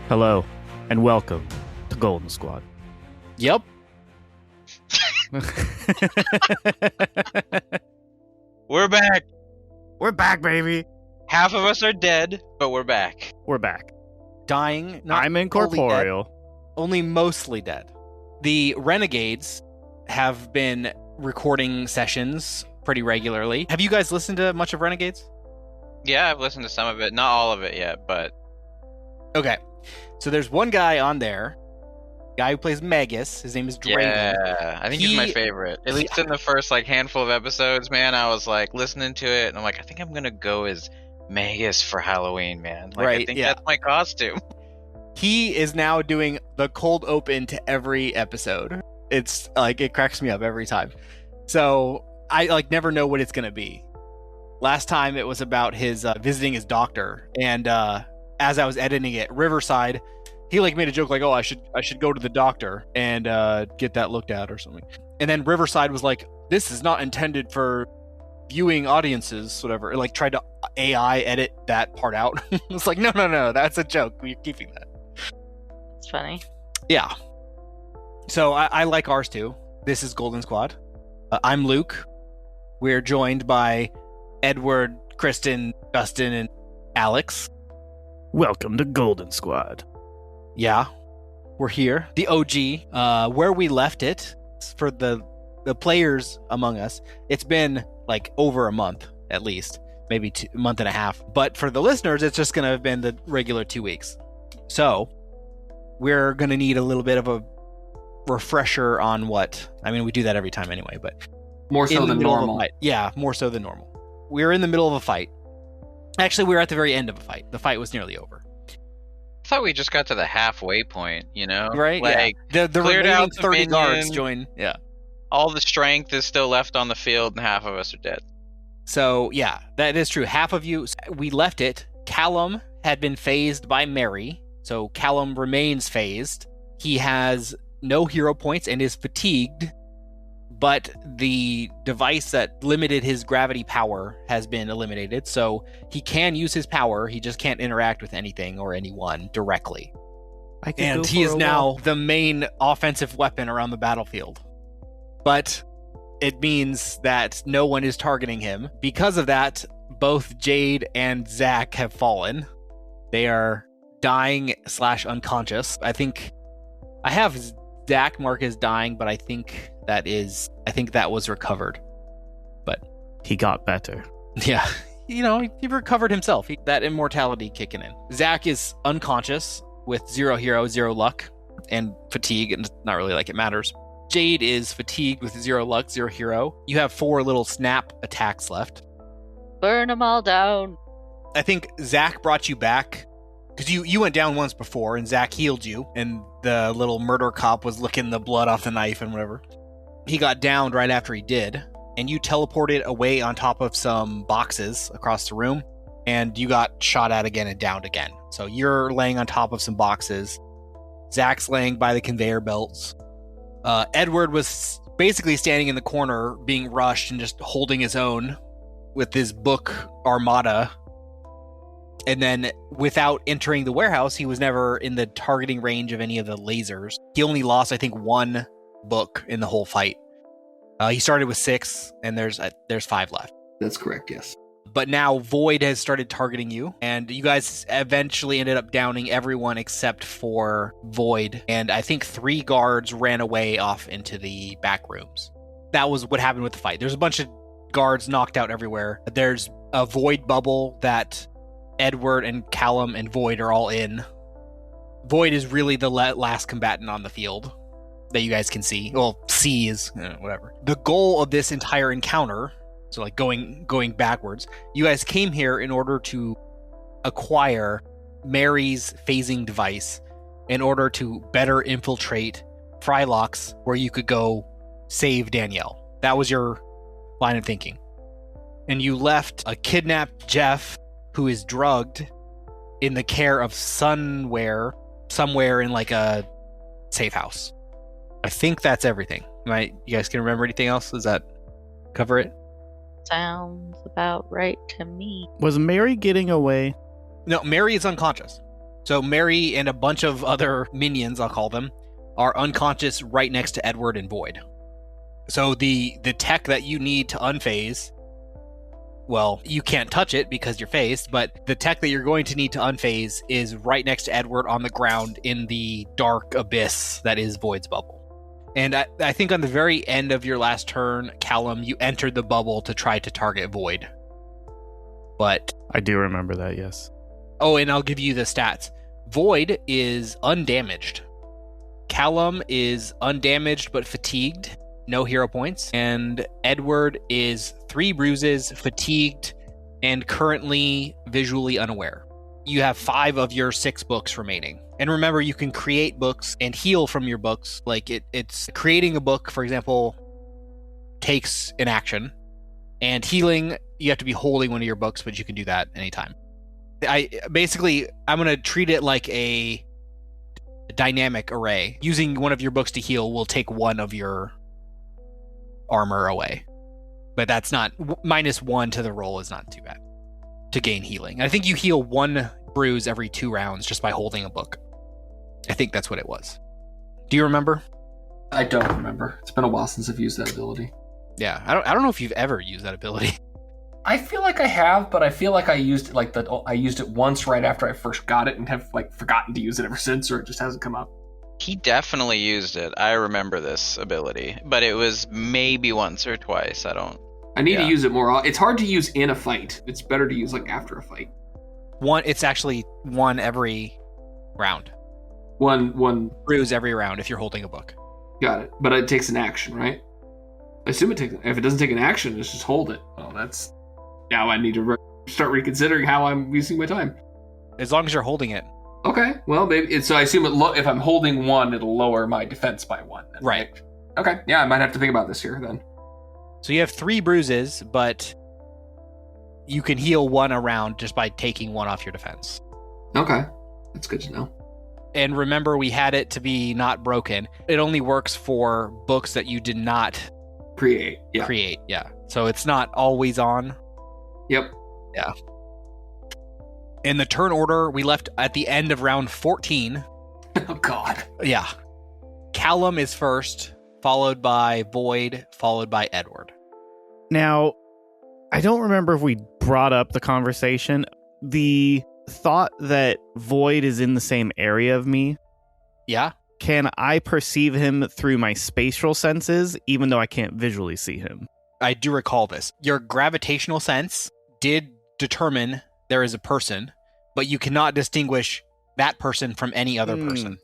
Hello, and welcome to Golden Squad. Yep. We're back. We're back, baby. Half of us are dead, but we're back. We're back. Dying, not I'm fully incorporeal. dead, only mostly dead. The Renegades have been recording sessions pretty regularly. Have you guys listened to much of Renegades? Yeah, I've listened to some of it. Not all of it yet, but... Okay. So there's one guy on there, guy who plays Magus. His name is Draven. Yeah, I think he's my favorite. At least in the first handful of episodes, man, I was listening to it, and I'm like, I think I'm going to go as Magus for Halloween, man. I think that's my costume. He is now doing the cold open to every episode. It's it cracks me up every time. So I never know what it's going to be. Last time it was about his visiting his doctor, and as I was editing it, Riverside, he made a joke oh, I should go to the doctor and get that looked at or something. And then Riverside was like, this is not intended for viewing audiences, whatever. It tried to AI edit that part out. It's like, no, that's a joke. We're keeping that. It's funny. Yeah. So I like ours too. This is Golden Squad. I'm Luke. We're joined by Edward, Kristen, Justin, and Alex. Welcome to Golden Squad. Yeah, we're here. The OG, where we left it, for the players among us, it's been over a month at least, maybe a month and a half. But for the listeners, it's just going to have been the regular 2 weeks. So we're going to need a little bit of a refresher on we do that every time anyway, but more so than normal. Yeah, more so than normal. We're in the middle of a fight. Actually, we were at the very end of a fight. The fight was nearly over. I thought we just got to the halfway point, Right? Yeah. The cleared remaining out the 30 minion. guards join. Yeah. All the strength is still left on the field, and half of us are dead. So, yeah, that is true. Half of you, we left it. Callum had been phased by Mary, so Callum remains phased. He has no hero points and is fatigued, but the device that limited his gravity power has been eliminated, so he can use his power. He just can't interact with anything or anyone directly. And he is now the main offensive weapon around the battlefield. But it means that no one is targeting him. Because of that, both Jade and Zach have fallen. They are dying / unconscious. I think I have Zach mark as dying, but I think that was recovered. But he got better. Yeah. He recovered himself. That immortality kicking in. Zach is unconscious with 0 hero, 0 luck, and fatigue, and it's not really it matters. Jade is fatigued with 0 luck, 0 hero. You have 4 little snap attacks left. Burn them all down. I think Zach brought you back because you went down once before, and Zach healed you, and the little murder cop was licking the blood off the knife and whatever. He got downed right after he did, and you teleported away on top of some boxes across the room, and you got shot at again and downed again. So you're laying on top of some boxes. Zach's laying by the conveyor belts. Edward was basically standing in the corner, being rushed and just holding his own with his book Armada. And then without entering the warehouse, he was never in the targeting range of any of the lasers. He only lost, I think, 1 book in the whole fight. He started with 6, and there's 5 left. That's correct, yes. But now Void has started targeting you, and you guys eventually ended up downing everyone except for Void. And I think 3 guards ran away off into the back rooms. That was what happened with the fight. There's a bunch of guards knocked out everywhere. There's a Void bubble that Edward and Callum and Void are all in. Void is really the last combatant on the field that you guys can see. Well, C is whatever. The goal of this entire encounter, so going backwards, you guys came here in order to acquire Mary's phasing device in order to better infiltrate Frylock's, where you could go save Danielle. That was your line of thinking. And you left a kidnapped Jeff who is drugged in the care of somewhere in a safe house. I think that's everything. You guys can remember anything else? Does that cover it? Sounds about right to me. Was Mary getting away? No, Mary is unconscious. So Mary and a bunch of other minions, I'll call them, are unconscious right next to Edward and Void. So the tech that you need to unphase, well, you can't touch it because you're phased, but the tech that you're going to need to unphase is right next to Edward on the ground in the dark abyss that is Void's bubble. And I think on the very end of your last turn, Callum, you entered the bubble to try to target Void. But I do remember that, yes. Oh, and I'll give you the stats. Void is undamaged. Callum is undamaged but fatigued. No hero points. And Edward is 3 bruises, fatigued, and currently visually unaware. You have 5 of your 6 books remaining. And remember, you can create books and heal from your books. Like, it's creating a book, for example, takes an action. And healing, you have to be holding one of your books, but you can do that anytime. I'm going to treat it like a dynamic array. Using one of your books to heal will take one of your armor away. But that's not, -1 to the roll is not too bad to gain healing. I think you heal 1 bruise every 2 rounds just by holding a book. I think that's what it was. Do you remember? I don't remember. It's been a while since I've used that ability. Yeah, I don't know if you've ever used that ability. I feel like I have, but I feel like I used it I used it once right after I first got it and have forgotten to use it ever since, or it just hasn't come up. He definitely used it. I remember this ability, but it was maybe once or twice. I need to use it more. It's hard to use in a fight. It's better to use after a fight. It's actually 1 every round. One bruise every round if you're holding a book. Got it. But it takes an action, right? I assume if it doesn't take an action, it's just hold it. Oh, that's... Now I need to start reconsidering how I'm using my time. As long as you're holding it. Okay. Well, maybe so I assume if I'm holding 1, it'll lower my defense by 1. Then, right. Okay. Yeah, I might have to think about this here then. So you have 3 bruises, but you can heal 1 a round just by taking 1 off your defense. Okay. That's good to know. And remember, we had it to be not broken. It only works for books that you did not create. Yeah. So it's not always on. Yep. Yeah. In the turn order, we left at the end of round 14. Oh, God. Yeah. Callum is first, followed by Void, followed by Edward. Now, I don't remember if we brought up the conversation. The thought that Void is in the same area of me. Yeah. Can I perceive him through my spatial senses, even though I can't visually see him? I do recall this. Your gravitational sense did determine there is a person, but you cannot distinguish that person from any other person.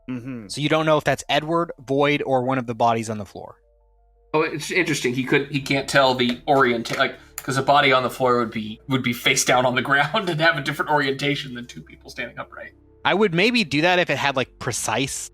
Mm-hmm. So you don't know if that's Edward, Void, or one of the bodies on the floor. Oh, it's interesting. He can't tell the orientation, because a body on the floor would be face down on the ground and have a different orientation than 2 people standing upright. I would maybe do that if it had precise.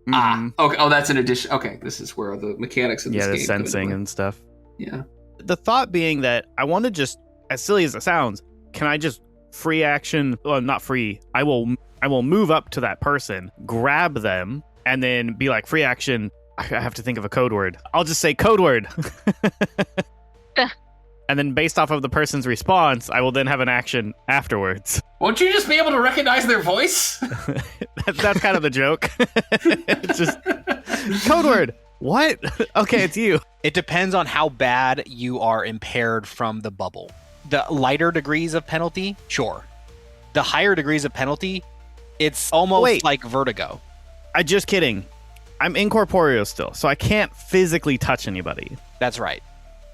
Mm-hmm. Okay. Oh, that's an addition. Okay, this is where the mechanics of this game. Yeah, the sensing and stuff. Yeah. The thought being that I want to just, as silly as it sounds, can I just free action? Well, not free. I will move up to that person, grab them, and then be like, free action. I have to think of a code word. I'll just say code word. And then based off of the person's response, I will then have an action afterwards. Won't you just be able to recognize their voice? That's kind of the joke. It's just code word. What? Okay, it's you. It depends on how bad you are impaired from the bubble. The lighter degrees of penalty, sure. The higher degrees of penalty, it's almost like vertigo. I'm just kidding. I'm incorporeal still, so I can't physically touch anybody. That's right.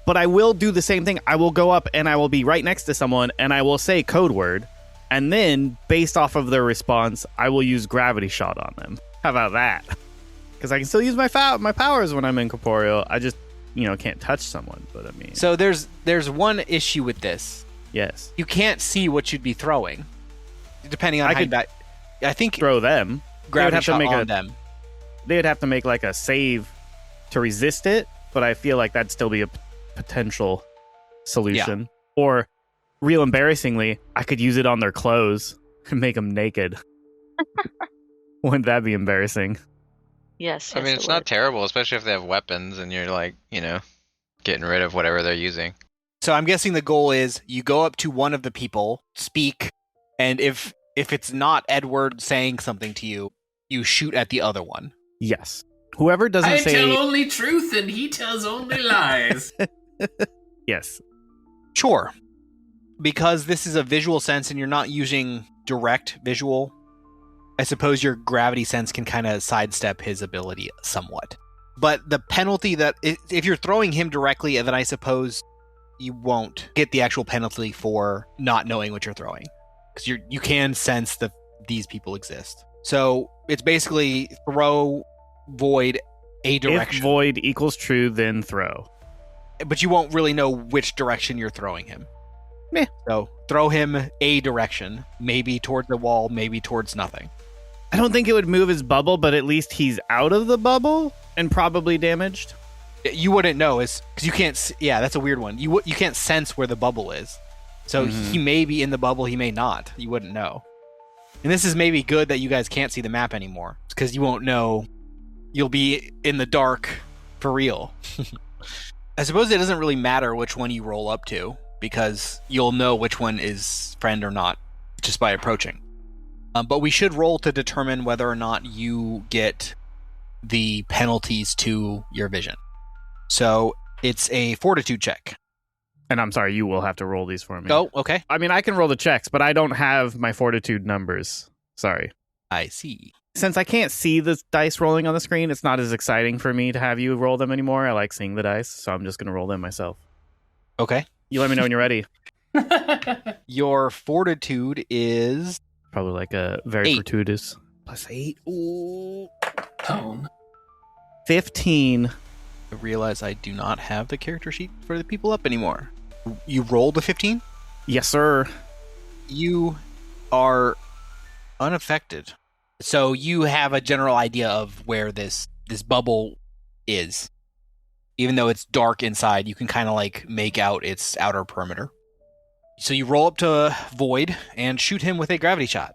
But I will do the same thing. I will go up and I will be right next to someone and I will say code word. And then, based off of their response, I will use gravity shot on them. How about that? Because I can still use my powers when I'm incorporeal. I just, can't touch someone. But I mean, so there's one issue with this. Yes, you can't see what you'd be throwing, depending on I think throw them. Gravity shot on them. They would have to make a save to resist it. But I feel like that'd still be a potential solution. Yeah. Or, real embarrassingly, I could use it on their clothes and make them naked. Wouldn't that be embarrassing? Yes. I mean, it's not terrible, especially if they have weapons and you're getting rid of whatever they're using. So I'm guessing the goal is you go up to one of the people, speak, and if If it's not Edward saying something to you, you shoot at the other one. Yes. Whoever doesn't I say... tell only truth and he tells only lies. Yes. Sure. Because this is a visual sense and you're not using direct visual, I suppose your gravity sense can kind of sidestep his ability somewhat. But the penalty that... If you're throwing him directly, then I suppose you won't get the actual penalty for not knowing what you're throwing. Because you can sense that these people exist. So it's basically throw Void a direction. If Void equals true, then throw. But you won't really know which direction you're throwing him. Meh. So throw him a direction. Maybe towards the wall, maybe towards nothing. I don't think it would move his bubble, but at least he's out of the bubble and probably damaged. You wouldn't know, because you can't... Yeah, that's a weird one. You can't sense where the bubble is. So he may be in the bubble, he may not. You wouldn't know. And this is maybe good that you guys can't see the map anymore, because you won't know. You'll be in the dark for real. I suppose it doesn't really matter which one you roll up to, because you'll know which one is friend or not just by approaching. But we should roll to determine whether or not you get the penalties to your vision. So it's a fortitude check. And I'm sorry, you will have to roll these for me. Oh, okay. I mean, I can roll the checks, but I don't have my fortitude numbers. Sorry. I see. Since I can't see the dice rolling on the screen, it's not as exciting for me to have you roll them anymore. I like seeing the dice, so I'm just going to roll them myself. Okay. You let me know when you're ready. Your fortitude is... Probably like a very 8. fortuitous. +8. Ooh. Tone. 15. I realize I do not have the character sheet for the people up anymore. You rolled a 15? Yes, sir. You are unaffected. So you have a general idea of where this bubble is. Even though it's dark inside, you can kind of like make out its outer perimeter. So you roll up to Void and shoot him with a gravity shot.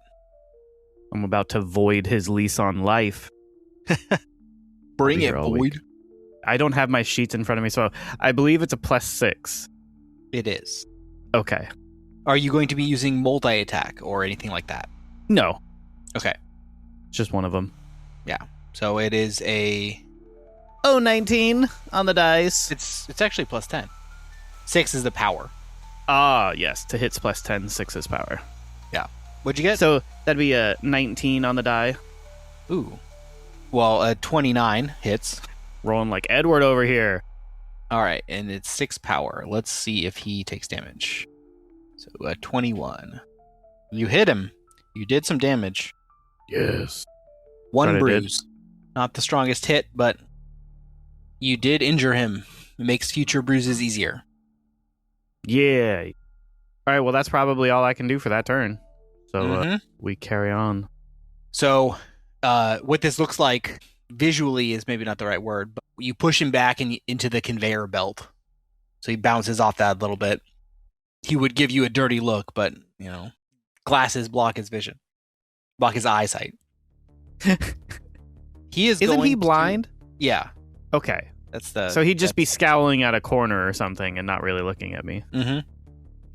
I'm about to void his lease on life. Bring it, Void. I don't have my sheets in front of me, so I believe it's a +6. It is. Okay. Are you going to be using multi-attack or anything like that? No. Okay. It's just one of them. Yeah. So it is a... 19 on the dice. It's actually +10. 6 is the power. Ah, yes. To hits +10, 6 is power. Yeah. What'd you get? So that'd be a 19 on the die. Ooh. Well, a 29 hits. Rolling like Edward over here. All right, and it's 6 power. Let's see if he takes damage. So a 21. You hit him. You did some damage. Yes. 1 bruise. Not the strongest hit, but you did injure him. It makes future bruises easier. Yeah. All right, well, that's probably all I can do for that turn. So we carry on. So what this looks like visually is maybe not the right word, but you push him back into the conveyor belt. So he bounces off that a little bit. He would give you a dirty look, but, glasses block his vision. Block his eyesight. Isn't he blind? Yeah. Okay. So he'd just be scowling at a corner or something and not really looking at me. Mm-hmm.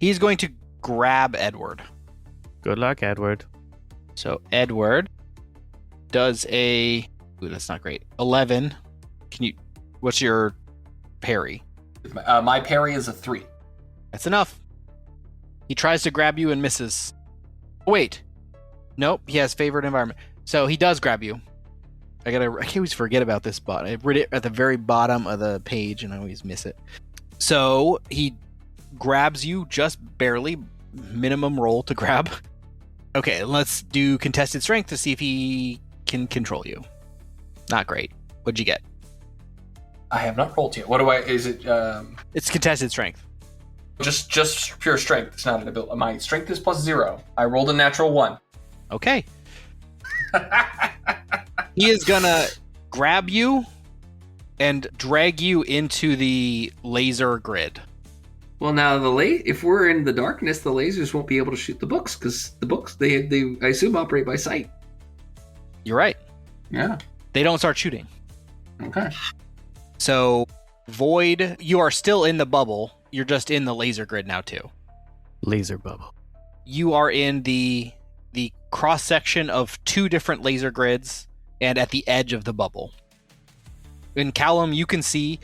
He's going to grab Edward. Good luck, Edward. So Edward does a... Ooh, that's not great. 11. What's your parry? My parry is a 3. That's enough. He tries to grab you and misses. Wait. Nope, he has favored environment. So he does grab you. I always forget about this spot. I read it at the very bottom of the page and I always miss it. So he grabs you just barely. Minimum roll to grab. Okay, let's do contested strength to see if he can control you. Not great. What'd you get? I have not rolled yet. Is it? It's contested strength. Just pure strength. It's not an ability. My strength is +0. I rolled a natural 1. Okay. He is gonna grab you and drag you into the laser grid. Well, now if we're in the darkness, the lasers won't be able to shoot the books because the books they I assume operate by sight. You're right. Yeah. They don't start shooting. Okay. So, Void, you are still in the bubble. You're just in the laser grid now too. Laser bubble. You are in the the cross-section of 2 different laser grids and at the edge of the bubble. In Callum, you can see,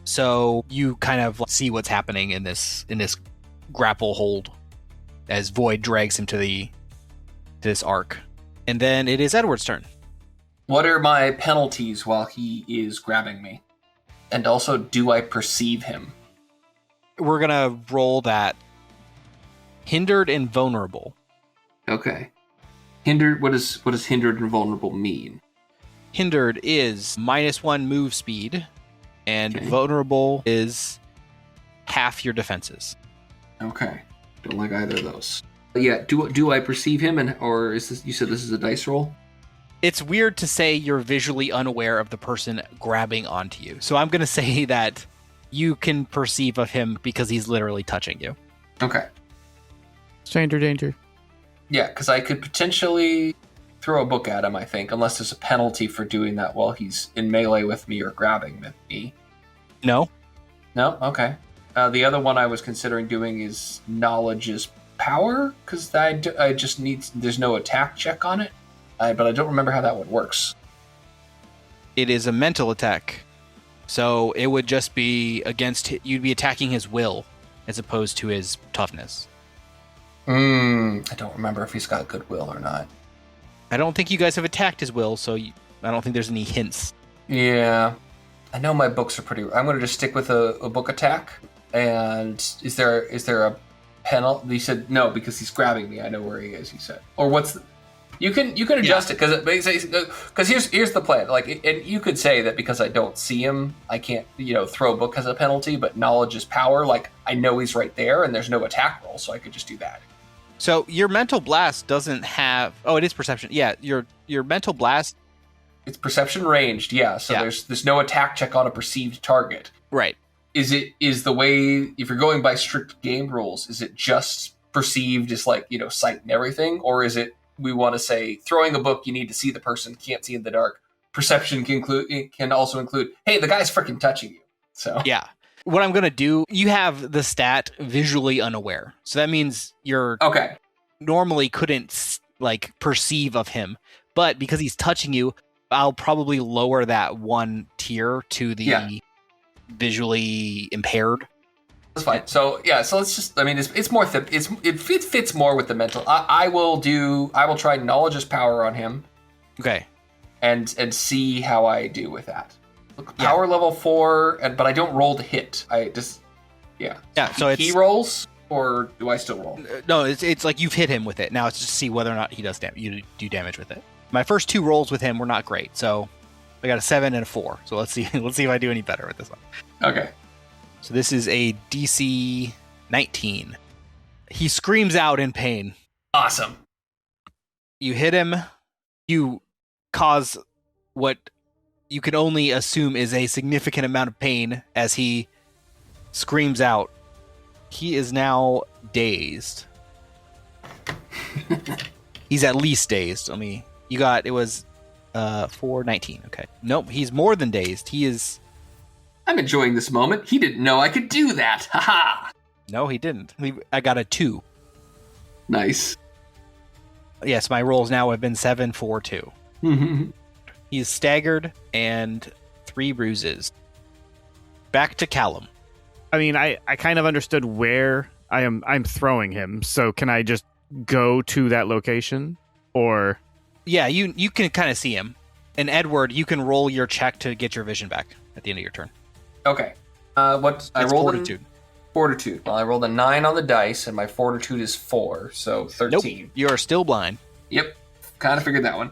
so you kind of see what's happening in this grapple hold as Void drags him to this arc. And then it is Edward's turn. What are my penalties while he is grabbing me? And also, do I perceive him? We're going to roll that hindered and vulnerable. Okay. Hindered, what does hindered and vulnerable mean? Hindered is -1 move speed, and vulnerable is half your defenses. Okay. Don't like either of those. Yeah, do I perceive him, or is this, you said this is a dice roll? It's weird to say you're visually unaware of the person grabbing onto you. So I'm going to say that you can perceive of him because he's literally touching you. Okay. Stranger danger. Yeah, because I could potentially throw a book at him, I think, unless there's a penalty for doing that while he's in melee with me or grabbing with me. No. No? Okay. The other one I was considering doing is knowledge is power, because I just need, there's no attack check on it, but I don't remember how that one works. It is a mental attack. So it would just be you'd be attacking his will as opposed to his toughness. I don't remember if he's got goodwill or not. I don't think you guys have attacked his will, so I don't think there's any hints. Yeah. I know my books are pretty... I'm going to just stick with a book attack. And is there a penalty? You said no, because he's grabbing me. I know where he is, you said. Or what's the... You can adjust it, because here's the plan. Like, and you could say that because I don't see him, I can't, throw a book as a penalty, but knowledge is power. Like, I know he's right there, and there's no attack roll, so I could just do that. So your mental blast doesn't have... Oh, it is perception. Yeah, your mental blast... It's perception ranged, yeah. So there's no attack check on a perceived target. Right. Is the way, if you're going by strict game rules, is it just perceived as like, sight and everything? Or is it, we want to say, throwing a book, you need to see the person, can't see in the dark. Perception can also include, hey, the guy's freaking touching you. So yeah. What I'm going to do, you have the stat visually unaware. So that means you're normally couldn't perceive of him. But because he's touching you, I'll probably lower that one tier to the visually impaired. That's fine. So let's just, it's more, it fits more with the mental. I will try knowledge is power on him. Okay. And see how I do with that. Power level 4, but I don't roll to hit. I just, Yeah, so he rolls, or do I still roll? No, it's like you've hit him with it. Now it's just to see whether or not he does you do damage with it. My first 2 rolls with him were not great, so I got a 7 and a 4. So let's see if I do any better with this one. Okay. So this is a DC 19. He screams out in pain. Awesome. You hit him. You cause what you can only assume is a significant amount of pain as he screams out. He is now dazed. He's at least dazed. It was 419. Okay. Nope, he's more than dazed. He is... I'm enjoying this moment. He didn't know I could do that. Haha. No, he didn't. I got a 2. Nice. Yes, my rolls now have been 7, 4, 2. He's staggered and 3 bruises. Back to Callum. I kind of understood where I'm throwing him, so can I just go to that location? Or... Yeah, you can kind of see him. And Edward, you can roll your check to get your vision back at the end of your turn. Okay. I rolled fortitude. Fortitude. Well, I rolled a 9 on the dice, and my fortitude is 4, so 13. Nope, you are still blind. Yep. Kind of figured that one.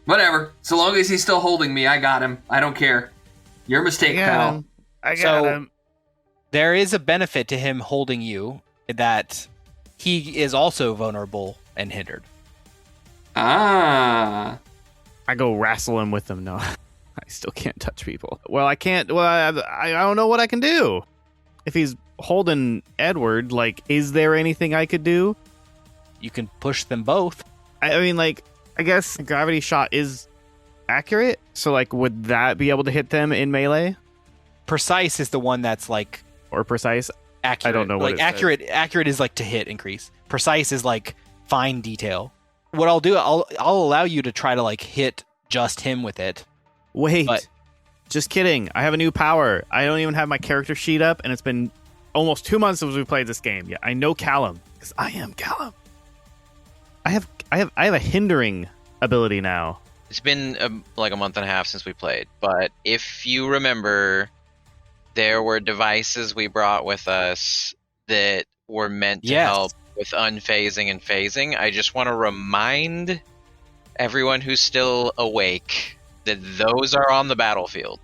Whatever. So long as he's still holding me, I got him. I don't care. Your mistake, pal. I got him. There is a benefit to him holding you, that he is also vulnerable and hindered. Ah. I go wrestle him with them. No, I still can't touch people. Well, I can't. Well, I don't know what I can do. If he's holding Edward, is there anything I could do? You can push them both. I guess gravity shot is accurate. So, would that be able to hit them in melee? Precise is the one that's or precise. Accurate. I don't know what accurate. Accurate is to hit increase. Precise is fine detail. What I'll do, I'll allow you to try to like hit just him with it. Wait, but... just kidding. I have a new power. I don't even have my character sheet up, and it's been almost 2 months since we played this game. Yeah, I know Callum because I am Callum. I have a hindering ability now. It's been like a month and a half since we played, but if you remember, there were devices we brought with us that were meant to help with unphasing and phasing. I just want to remind everyone who's still awake that those are on the battlefield.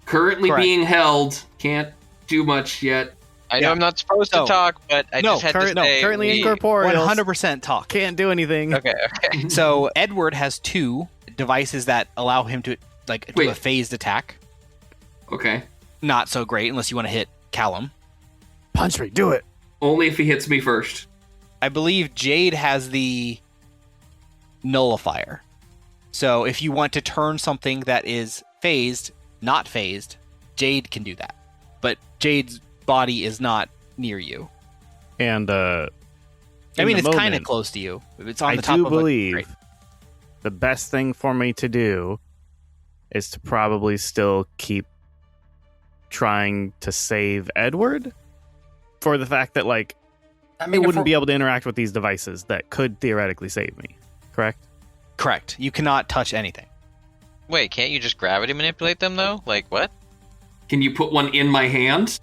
Currently being held. Can't do much yet. I know I'm not supposed to talk, but I just had to say... currently incorporeal. 100% talk. Can't do anything. Okay. So Edward has 2 devices that allow him to do a phased attack. Okay. Not so great unless you want to hit Callum. Punch me, do it. Only if he hits me first. I believe Jade has the nullifier. So if you want to turn something that is phased, not phased, Jade can do that. But Jade's body is not near you. And it's kind of close to you. It's on the top of believe the best thing for me to do is to probably still keep trying to save Edward for the fact that it wouldn't be able to interact with these devices that could theoretically save me. Correct? Correct. You cannot touch anything. Wait, can't you just gravity manipulate them though? Like what? Can you put one in my hand?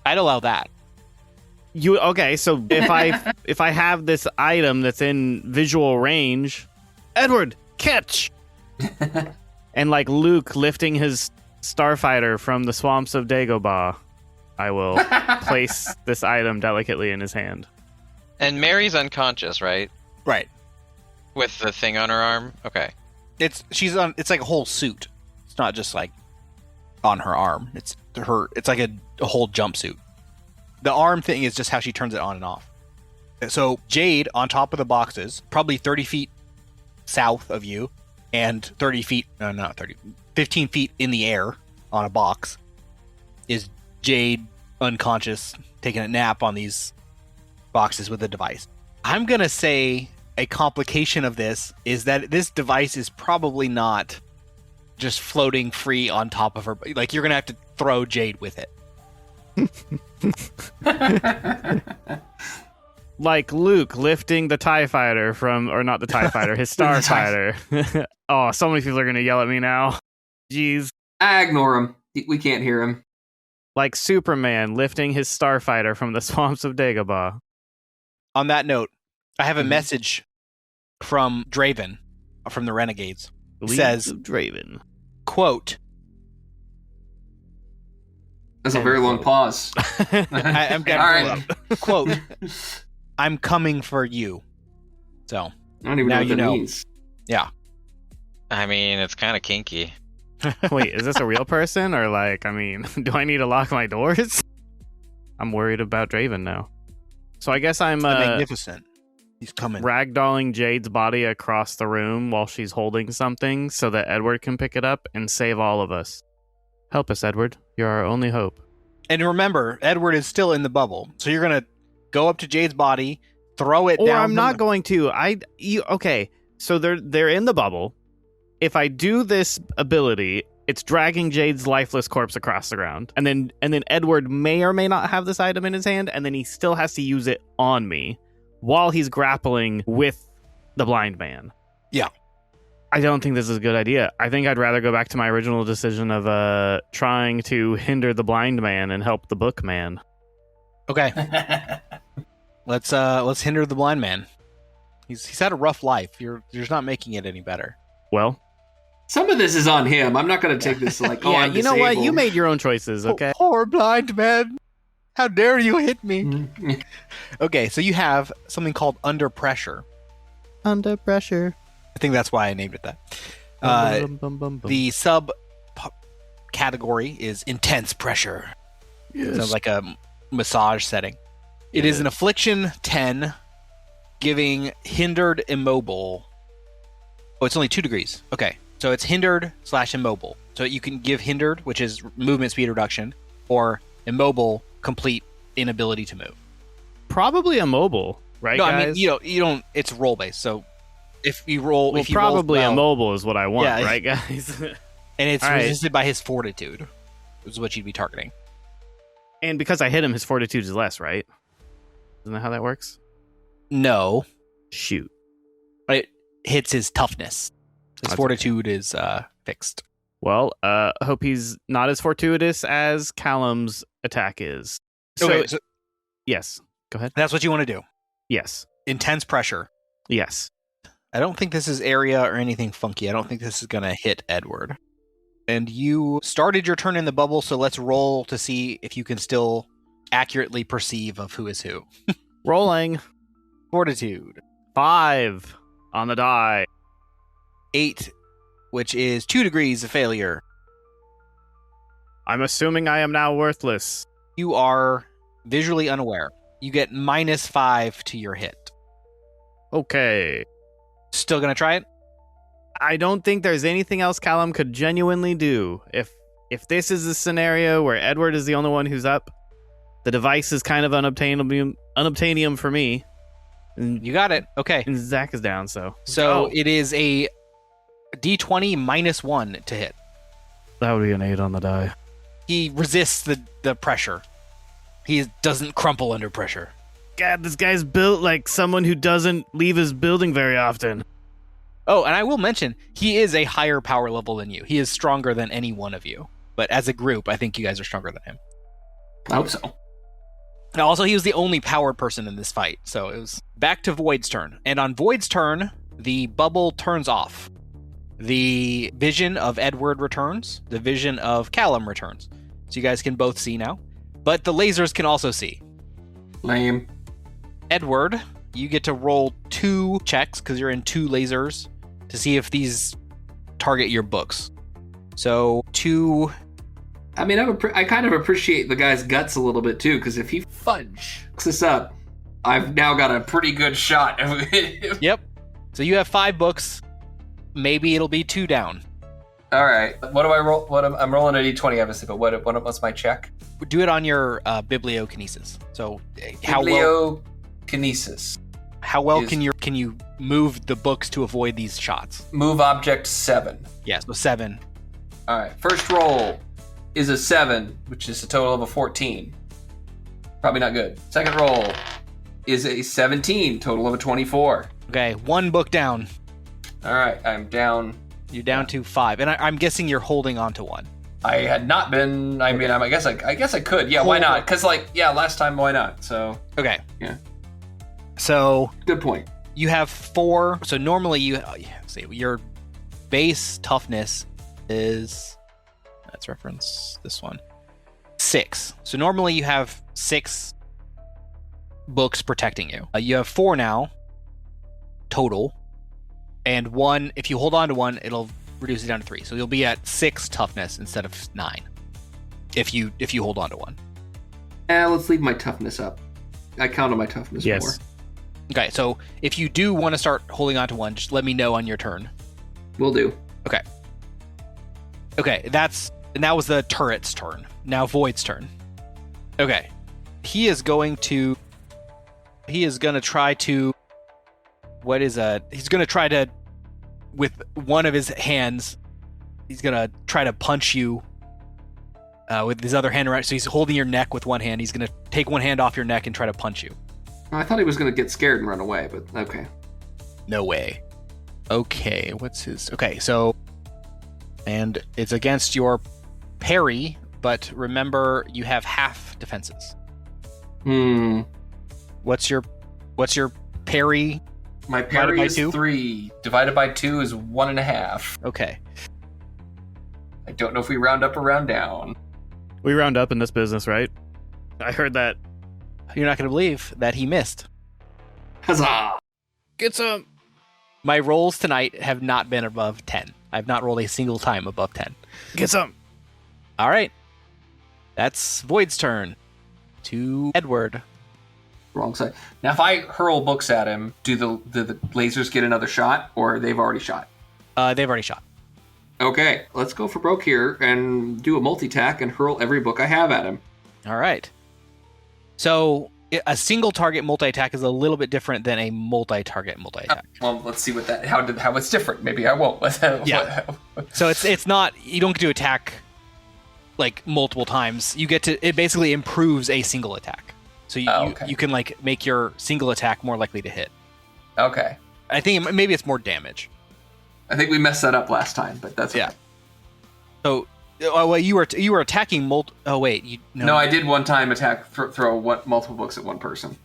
I'd allow that. So if I have this item that's in visual range, Edward, catch! And Luke lifting his starfighter from the swamps of Dagobah, I will place this item delicately in his hand. And Mary's unconscious, right? Right. With the thing on her arm? Okay. It's like a whole suit. It's not just on her arm. It's like a whole jumpsuit. The arm thing is just how she turns it on and off. So Jade on top of the boxes, probably 30 feet south of you, and 15 feet in the air on a box, is Jade unconscious, taking a nap on these boxes with a device. I'm going to say a complication of this is that this device is probably not just floating free on top of her. You're going to have to throw Jade with it. Like Luke lifting the TIE fighter or not the TIE fighter, his starfighter. Oh, so many people are going to yell at me now. Jeez. I ignore him. We can't hear him. Like Superman lifting his starfighter from the swamps of Dagobah. On that note, I have a message from Draven, from the Renegades. It says, Draven. Quote. That's a very long pause. I'm getting all right. Quote. I'm coming for you. So I don't even know what that means. Yeah. I mean, it's kind of kinky. Wait, is this a real person? Or do I need to lock my doors? I'm worried about Draven now. So I guess I'm magnificent. He's coming. Ragdolling Jade's body across the room while she's holding something so that Edward can pick it up and save all of us. Help us, Edward. You're our only hope. And remember, Edward is still in the bubble. So you're going to go up to Jade's body, throw it down. Or I'm not going to. Okay, so they're in the bubble. If I do this ability, it's dragging Jade's lifeless corpse across the ground. And then Edward may or may not have this item in his hand, and then he still has to use it on me while he's grappling with the blind man. Yeah. I don't think this is a good idea. I think I'd rather go back to my original decision of trying to hinder the blind man and help the book man. Okay. Let's hinder the blind man. He's had a rough life. You're not making it any better. Well, some of this is on him. I'm not going to take this I'm you know what? You made your own choices, okay? Poor blind man. How dare you hit me? Okay, so you have something called Under Pressure. Under Pressure. I think that's why I named it that. The sub category is Intense Pressure. Yes. Sounds like a massage setting. It is an affliction 10, giving hindered immobile. Oh, it's only 2 degrees. Okay, so it's hindered / immobile. So you can give hindered, which is movement speed reduction, or immobile, complete inability to move. Probably immobile. right, No, guys? I mean you don't. It's roll based. So if you roll, well, if he probably rolls well, immobile is what I want, Yeah. right, guys? and it's All right. resisted by his fortitude, is what you'd be targeting. And because I hit him, his fortitude is less, right? Isn't that how that works? No, Shoot. it hits his toughness. His That's fortitude is fixed. Well, I hope he's not as fortuitous as Callum's attack is. Okay, so Yes. Go ahead. that's what you want to do. Yes. Intense pressure. Yes. I don't think this is area or anything funky. I don't think this is going to hit Edward. And you started your turn in the bubble, so let's roll to see if you can still accurately perceive of who is who. Rolling. Fortitude. 5 on the die. 8, which is 2 degrees of failure. I'm assuming I am now worthless. You are visually unaware. You get -5 to your hit. Okay. Still going to try it? I don't think there's anything else Callum could genuinely do. If this is a scenario where Edward is the only one who's up, the device is kind of unobtainium for me. And, You got it. Okay. and Zach is down, so. So Oh, it is a D20 -1 to hit. that would be an 8 on the die. He resists the pressure. He doesn't crumple under pressure. God, this guy's built like someone who doesn't leave his building very often. Oh, and I will mention, he is a higher power level than you. He is stronger than any one of you. But as a group, I think you guys are stronger than him. I hope so. Now, also, he was the only powered person in this fight. So it was back to Void's turn. And on Void's turn, the bubble turns off. The vision of Edward returns. The vision of Callum returns. So you guys can both see now. But the lasers can also see. Lame. Edward, you get to roll 2 checks because you're in 2 lasers to see if these target your books. So 2. I mean, I kind of appreciate the guy's guts a little bit too, because if he fucks this up, I've now got a pretty good shot. Yep. So you have 5 books. Maybe it'll be 2 down. All right. What do I roll? I'm rolling a d20, obviously, but what's my check? Do it on your bibliokinesis. So how well Bibliokinesis. can you move the books to avoid these shots? Move object 7. Yeah, so 7. All right. First roll is a 7, which is a total of a 14. Probably not good. Second roll is a 17, total of a 24. Okay, 1 book down. All right. I'm down. You're down to 5, and I'm guessing you're holding on to 1. I had not been. I mean, I guess I could. Yeah, why not? Because last time, why not? So Okay. Yeah. So good point. you have 4. So normally let's see, your base toughness is, let's reference this one, 6. So normally you have 6 books protecting you. You have 4 now total, and 1. If you hold on to 1, it'll reduce it down to 3. So you'll be at 6 toughness instead of 9. If you hold on to 1. Let's leave my toughness up. I count on my toughness more. Yes. Okay, so if you do want to start holding on to 1, just let me know on your turn. Will do. Okay, that was the turret's turn. Now Void's turn. Okay. He's going to try to with one of his hands, he's going to try to punch you with his other hand around. So he's holding your neck with one hand. He's going to take one hand off your neck and try to punch you. I thought he was going to get scared and run away, but okay. No way. Okay, so and it's against your parry, but remember you have half defenses. What's your parry? My parry by is 2? 3. Divided by 2 is 1.5. Okay. I don't know if we round up or round down. We round up in this business, right? I heard that. You're not going to believe that he missed. Huzzah! Get some. My rolls tonight have not been above 10. I've not rolled a single time above 10. Get some. All right. That's Void's turn. To Edward. Wrong side. Now, if I hurl books at him, do the lasers get another shot, or they've already shot? They've already shot. Okay, let's go for broke here and do a multi-tack and hurl every book I have at him. All right. So A single target multi-attack is a little bit different than a multi-target multi-attack. Well, let's see how it's different. Maybe I won't. Yeah. So it's not, you don't get to attack like multiple times. It basically improves a single attack. So you can like make your single attack more likely to hit. Okay. I think maybe it's more damage. I think we messed that up last time, but that's okay. So, you were attacking No, I did one time throw multiple books at one person.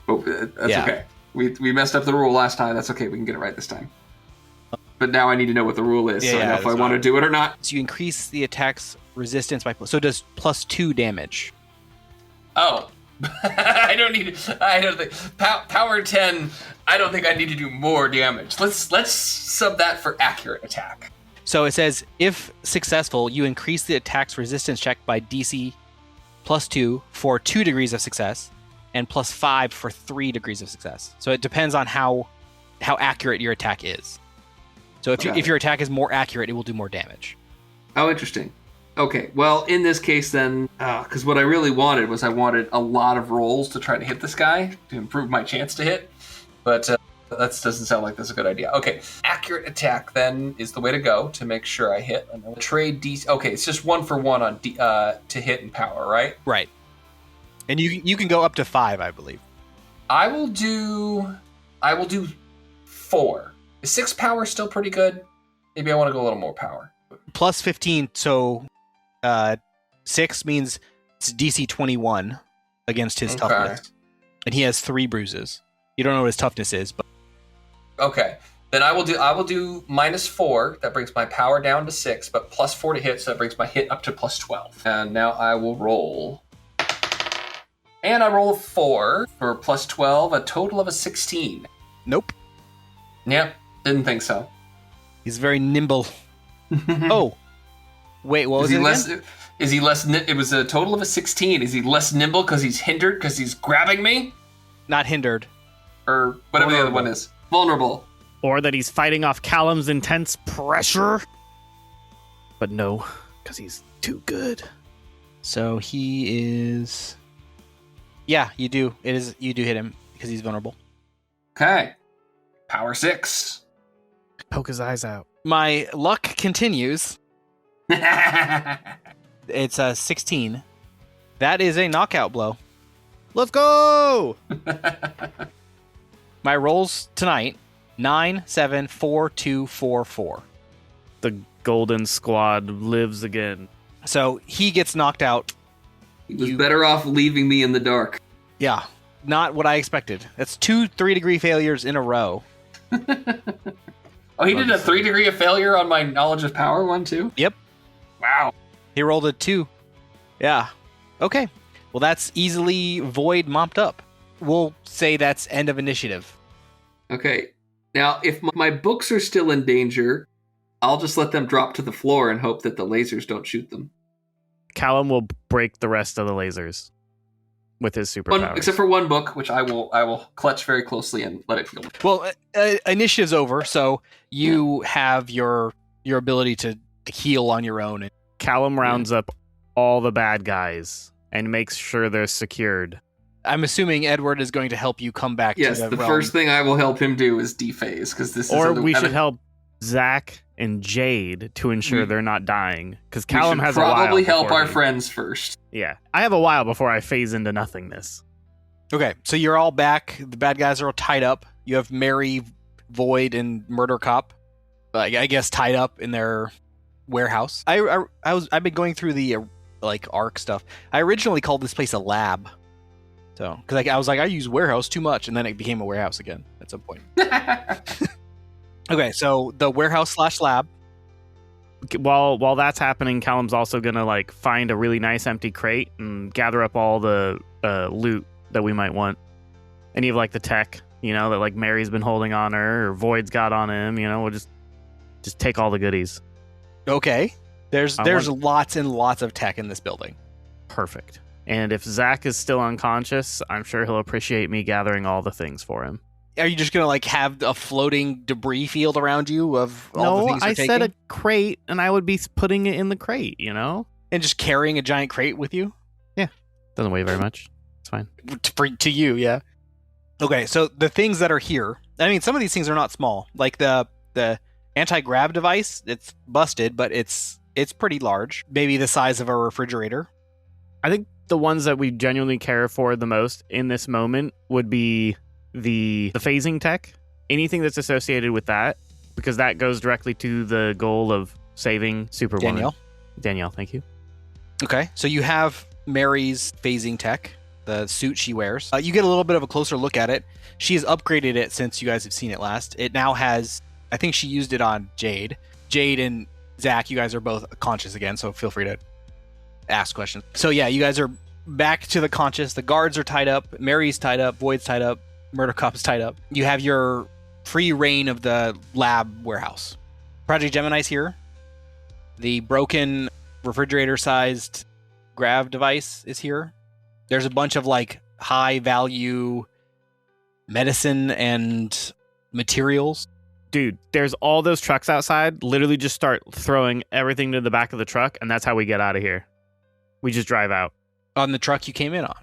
But that's okay. We messed up the rule last time. That's okay. We can get it right this time. But now I need to know what the rule is, so I know if I want to do it or not. So you increase the attack's resistance by so it does +2 damage. Oh. I don't think power 10. I don't think I need to do more damage. Let's sub that for accurate attack. So it says, if successful, you increase the attack's resistance check by DC +2 for 2 degrees of success, and +5 for 3 degrees of success. So it depends on how accurate your attack is. So if your attack is more accurate, it will do more damage. Oh, interesting. Okay, well, in this case then, because what I really wanted was I wanted a lot of rolls to try to hit this guy to improve my chance to hit, but that doesn't sound like that's a good idea. Okay, accurate attack then is the way to go to make sure I hit. And then trade DC. Okay, it's just 1 for 1 on to hit and power, right? Right. And you can go up to 5, I believe. I will do 4. Is 6 power still pretty good? Maybe I want to go a little more power. +15, so 6 means it's DC 21 against his toughness. And he has 3 bruises. You don't know what his toughness is, but okay. Then I will do -4. That brings my power down to 6, but +4 to hit, so that brings my hit up to +12. And now I will roll. And I roll 4 for +12, a total of a 16. Nope. Yep, didn't think so. He's very nimble. Oh. Wait, what was it again? Is he less? It was a total of a 16. Is he less nimble because he's hindered because he's grabbing me? Not hindered. Or whatever the other one is. Vulnerable. Or that he's fighting off Callum's intense pressure. But no, because he's too good. So he is... Yeah, you do. You do hit him because he's vulnerable. Okay. Power 6. Poke his eyes out. My luck continues. It's a 16. That is a knockout blow. Let's go! My rolls tonight, 9, 7, 4, 2, 4, 4. The Golden Squad lives again. So he gets knocked out. He was better off leaving me in the dark. Yeah, not what I expected. That's 2 3-degree failures in a row. Oh, he did a 3-degree of failure on my knowledge of power one too? Yep. Wow. He rolled a 2. Yeah. Okay. Well, that's easily Void mopped up. We'll say that's end of initiative. Okay. Now, if my books are still in danger, I'll just let them drop to the floor and hope that the lasers don't shoot them. Callum will break the rest of the lasers with his superpowers. Except for one book, which I will clutch very closely and let it heal. Well, initiative's over, so you have your ability to heal on your own. Callum rounds up all the bad guys and makes sure they're secured. I'm assuming Edward is going to help you come back to the realm. First thing I will help him do is dephase, because this or is... Or we should help Zach and Jade to ensure they're not dying, because Callum has a while. Probably help our friends first. Yeah, I have a while before I phase into nothingness. Okay, so you're all back. The bad guys are all tied up. You have Mary, Void, and Murder Cop, I guess, tied up in their warehouse. I've been going through the ARC stuff. I originally called this place a lab, so because I was like, I use warehouse too much, and then it became a warehouse again at some point. Okay, so the warehouse / lab. While that's happening, Callum's also gonna find a really nice empty crate and gather up all the loot that we might want. Any of the tech, that Mary's been holding on her or Void's got on him. We'll just take all the goodies. Okay, there's lots and lots of tech in this building. Perfect. And if Zach is still unconscious, I'm sure he'll appreciate me gathering all the things for him. Are you just gonna have a floating debris field around you of all the things you're taking? No, I said a crate, and I would be putting it in the crate, And just carrying a giant crate with you? Yeah, doesn't weigh very much. It's fine. To you, yeah. Okay, so the things that are here, I mean, some of these things are not small. Like the anti-grav device, it's busted, but it's pretty large. Maybe the size of a refrigerator. I think the ones that we genuinely care for the most in this moment would be the phasing tech. Anything that's associated with that, because that goes directly to the goal of saving Superwoman. Danielle, thank you. Okay, so you have Mary's phasing tech, the suit she wears. You get a little bit of a closer look at it. She has upgraded it since you guys have seen it last. It now has, I think she used it on Jade. Jade and Zach, you guys are both conscious again, so feel free to ask questions. So yeah, you guys are back to the conscious. The guards are tied up. Mary's tied up. Void's tied up. Murder Cop's tied up. You have your free reign of the lab warehouse. Project Gemini's here. The broken refrigerator-sized grav device is here. There's a bunch of like high-value medicine and materials. Dude, there's all those trucks outside. Literally just start throwing everything to the back of the truck, and that's how we get out of here. We just drive out. On the truck you came in on.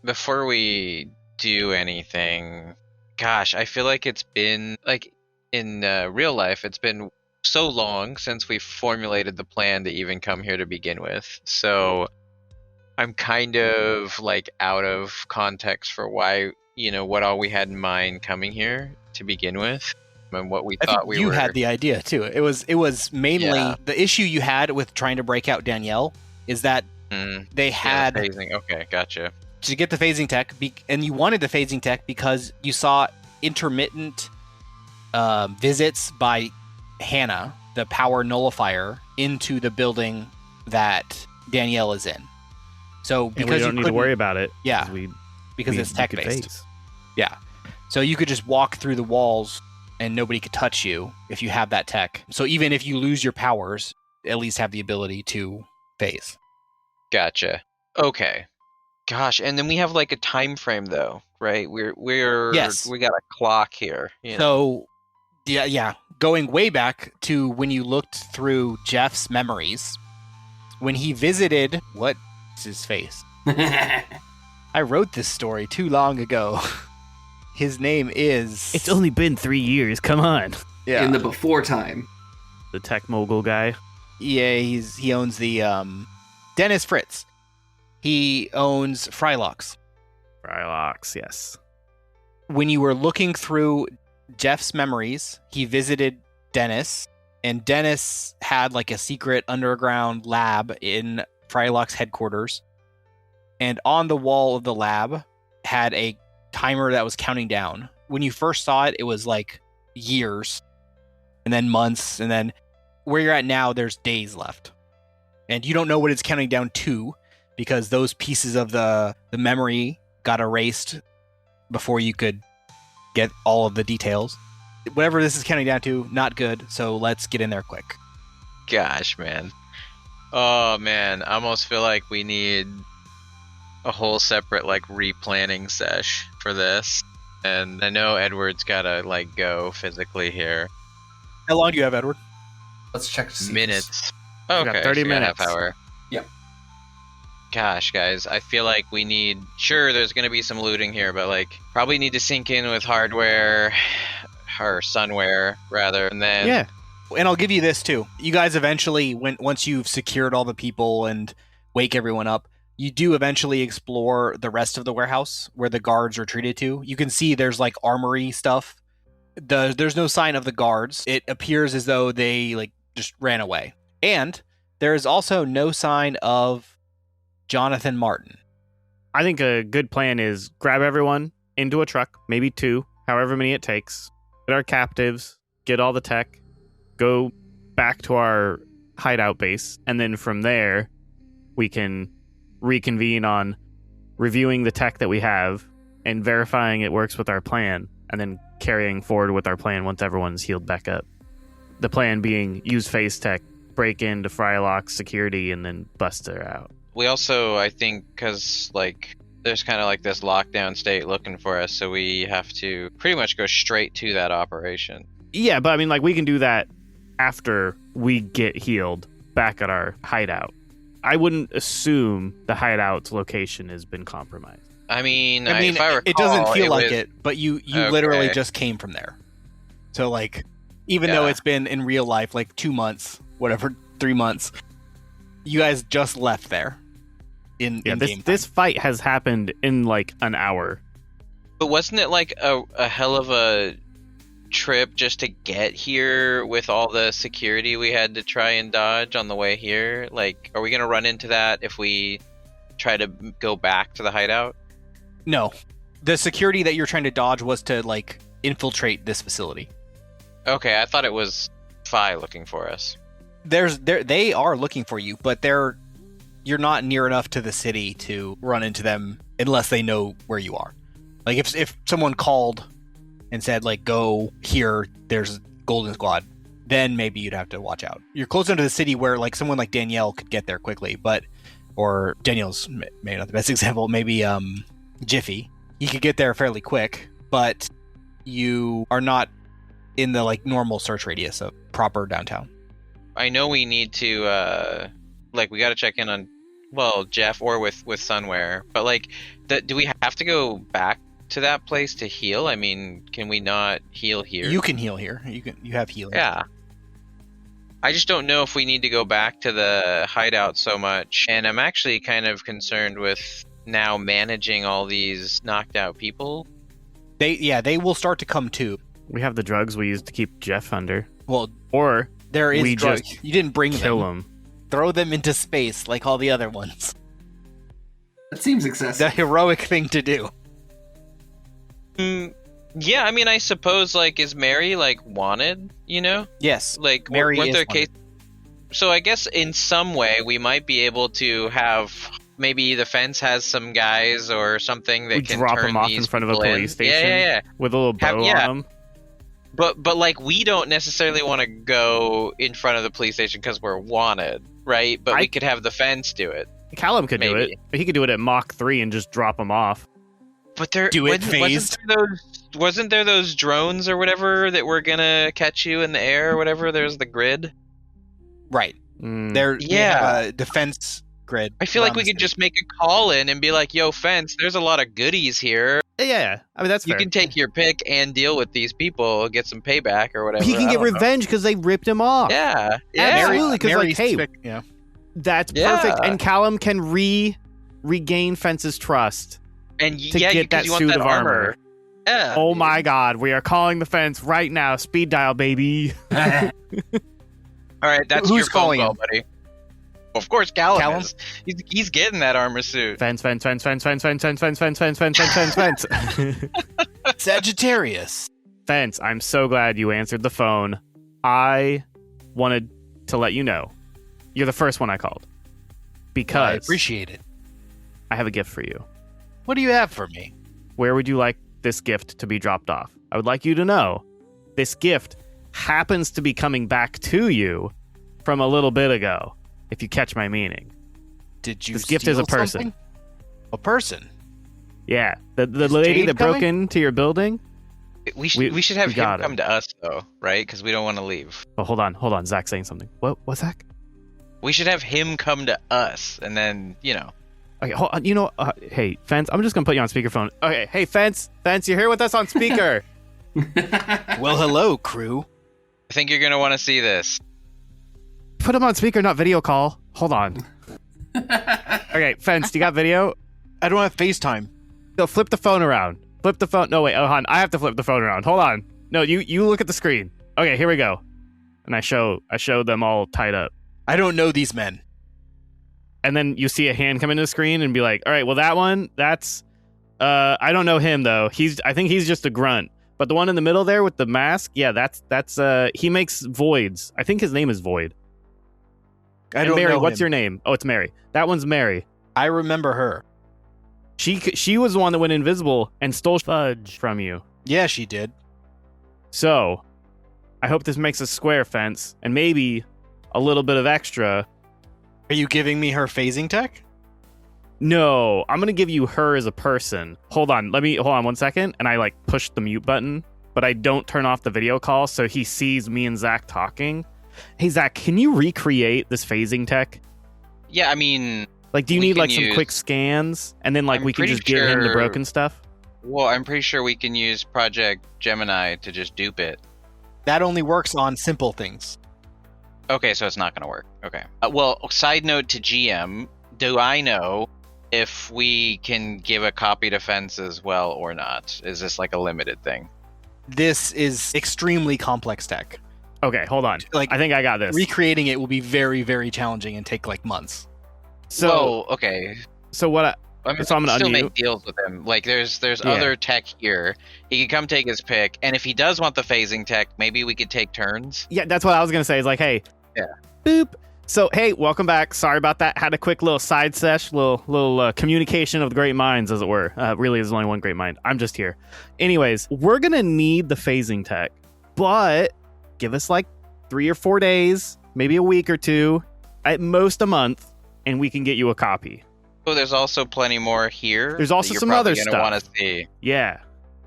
Before we do anything, gosh, I feel like it's been, like, in real life, it's been so long since we formulated the plan to even come here to begin with. So I'm kind of, like, out of context for why, what all we had in mind coming here to begin with. And what we thought we were. You had the idea too. It was mainly the issue you had with trying to break out Danielle is that they had the phasing. Okay, gotcha. To get the phasing tech, and you wanted the phasing tech because you saw intermittent visits by Hannah, the power nullifier, into the building that Danielle is in. So because we don't need to worry about it. Yeah, because it's tech based. Yeah, so you could just walk through the walls and nobody could touch you if you have that tech. So even if you lose your powers, at least have the ability to phase. Gotcha. Okay. Gosh, and then we have like a time frame though, right? We got a clock here. So yeah. Going way back to when you looked through Jeff's memories, when he visited what's his face? I wrote this story too long ago. His name is... It's only been 3 years. Come on. Yeah. In the before time. The tech mogul guy. Yeah, he owns the... Dennis Fritz. He owns Frylox. Frylox, yes. When you were looking through Jeff's memories, he visited Dennis, and Dennis had like a secret underground lab in Frylox headquarters. And on the wall of the lab had a timer that was counting down. When you first saw it, it was like years, and then months, and then where you're at now, there's days left. And you don't know what it's counting down to, because those pieces of the memory got erased before you could get all of the details. Whatever this is counting down to, not good, so let's get in there quick. Gosh, man. Oh, man. I almost feel like we need a whole separate, like, replanning sesh for this. And I know Edward's gotta, like, go physically here. How long do you have, Edward? Let's check to see. Minutes. We got 30 minutes. Half hour. Yep. Gosh, guys, I feel like we need... Sure, there's going to be some looting here, but, like, probably need to sink in with hardware, or sunware, rather, and then... Yeah, and I'll give you this, too. You guys eventually, once you've secured all the people and wake everyone up, you do eventually explore the rest of the warehouse where the guards are treated to. You can see there's, like, armory stuff. There's no sign of the guards. It appears as though they, like, just ran away. And there is also no sign of Jonathan Martin. I think a good plan is grab everyone into a truck, maybe 2, however many it takes, get our captives, get all the tech, go back to our hideout base, and then from there, we can reconvene on reviewing the tech that we have and verifying it works with our plan, and then carrying forward with our plan once everyone's healed back up. The plan being use phase tech, break into Frylock security, and then bust her out. We also, I think, because, like, there's kind of like this lockdown state looking for us, so we have to pretty much go straight to that operation. Yeah, but I mean, like, we can do that after we get healed back at our hideout. I wouldn't assume the hideout's location has been compromised. I mean, I mean, if I recall, it doesn't feel like was- it, but you Okay. literally just came from there. So like, even though Yeah. it's been in real life like 2 months, whatever, 3 months, you guys just left there. In game this fight has happened in like an hour. But wasn't it like a hell of a trip just to get here with all the security we had to try and dodge on the way here? Like, are we going to run into that if we try to go back to the hideout? No, the security that you're trying to dodge was to like infiltrate this facility. Okay, I thought it was Phi looking for us. They are looking for you, but you're not near enough to the city to run into them unless they know where you are. Like if someone called and said like go here, there's Golden Squad, then maybe you'd have to watch out. You're close enough to the city where like someone like Danielle could get there quickly, or Danielle's maybe not the best example, maybe Jiffy. He could get there fairly quick, but you are not in the like normal search radius of proper downtown. I know we need to we got to check in on Jeff or with Sunwear, but like do we have to go back to that place to heal? I mean, can we not heal here? You can heal here. You have healing. Yeah. I just don't know if we need to go back to the hideout so much, and I'm actually kind of concerned with now managing all these knocked out people. They will start to come too. We have the drugs we used to keep Jeff under. Well, Or there is we drugs. just You didn't bring kill them. him. Throw them into space like all the other ones. That seems The excessive. heroic thing to do. Yeah, I mean, I suppose, like, is Mary, like, wanted, you know? Yes. Like, Mary weren't is there wanted. case? So I guess in some way we might be able to have maybe the fence has some guys or something that We can drop turn them off these in front of a people in. police station. Yeah. With a little bow yeah. on them. But like we don't necessarily want to go in front of the police station because we're wanted, right? But we could have the fence do it. Callum could do Maybe. it. He could do it at Mach 3 and just drop them off. But there Do it phased. Wasn't there those drones or whatever that were gonna catch you in the air or whatever? There's the grid. Right. Mm. They Yeah. have a defense grid. I feel like around we the could city. just make a call in and be like, "Yo, fence, there's a lot of goodies here. Yeah. I mean, that's You fair. can take your pick and deal with these people, get some payback or whatever." He can I get don't know. revenge because they ripped him off. Yeah, yeah. Absolutely, 'cause, like, Mary's hey, yeah. That's Yeah. perfect. And Callum can regain Fence's trust. And to yeah, get because that you want suit that of armor. Yeah. Oh my god, we are calling the fence right now. Speed dial, baby. All right, that's Who's your phone calling call, him? buddy. Well, of course, Callum Callum? is. He's getting that armor suit. Fence. Sagittarius. Fence, I'm so glad you answered the phone. I wanted to let you know. You're the first one I called. I Because appreciate it. I have a gift for you. What do you have for me? Where would you like this gift to be dropped off? I would like you to know this gift happens to be coming back to you from a little bit ago, if you catch my meaning. Did you This gift is a steal person. something? A person? Yeah, the Is lady Jade that broke coming? into your building. We should have we him got come to us though, right? Because we don't want to leave. Oh, hold on. Zach's saying something. What's Zach? We should have him come to us, and then Okay, hold on. Hey, Fence, I'm just gonna put you on speakerphone. Okay, hey, Fence, you're here with us on speaker. Well, hello, crew. I think you're gonna want to see this. Put him on speaker, not video call. Hold on. Okay, Fence, you got video? I don't have FaceTime. No, flip the phone around. Flip the phone. No, wait, hold on. I have to flip the phone around. Hold on. No, you look at the screen. Okay, here we go. And I show them all tied up. I don't know these men. And then you see a hand come into the screen and be like, all right, well, that one, that's, I don't know him though. I think he's just a grunt. But the one in the middle there with the mask, yeah, that's, he makes voids. I think his name is Void. I And don't Mary, know what's him. your name? Oh, it's Mary. That one's Mary. I remember her. She was the one that went invisible and stole fudge from you. Yeah, she did. So, I hope this makes a square, Fence, and maybe a little bit of extra. Are you giving me her phasing tech? No, I'm gonna give you her as a person. Hold on 1 second, and I push the mute button, but I don't turn off the video call, so he sees me and Zach talking. Hey Zach, can you recreate this phasing tech? Yeah, I mean, Like, do you We need can like some use- quick scans, and then like I'm we can pretty just give him the sure- broken stuff? Well, I'm pretty sure we can use Project Gemini to just dupe it. That only works on simple things. Okay, so it's not going to work. Okay. Well, side note to GM, do I know if we can give a copy to Fence as well or not? Is this like a limited thing? This is extremely complex tech. Okay, hold on. Like, I think I got this. recreating it will be very, very challenging and take like months. So, Whoa, okay. so what? So I'm gonna still unmute. make deals with him. Like, there's Yeah. other tech here. He can come take his pick, and if he does want the phasing tech, maybe we could take turns. Yeah, that's what I was gonna say. Is like, hey, Yeah. boop. So, hey, welcome back. Sorry about that. Had a quick little side sesh, little communication of the great minds, as it were. Really, there's only one great mind. I'm just here. Anyways, we're gonna need the phasing tech, but give us like 3 or 4 days, maybe a week or two, at most a month, and we can get you a copy. Oh, there's also plenty more here. There's also that you're some probably other gonna stuff. want to see. Yeah.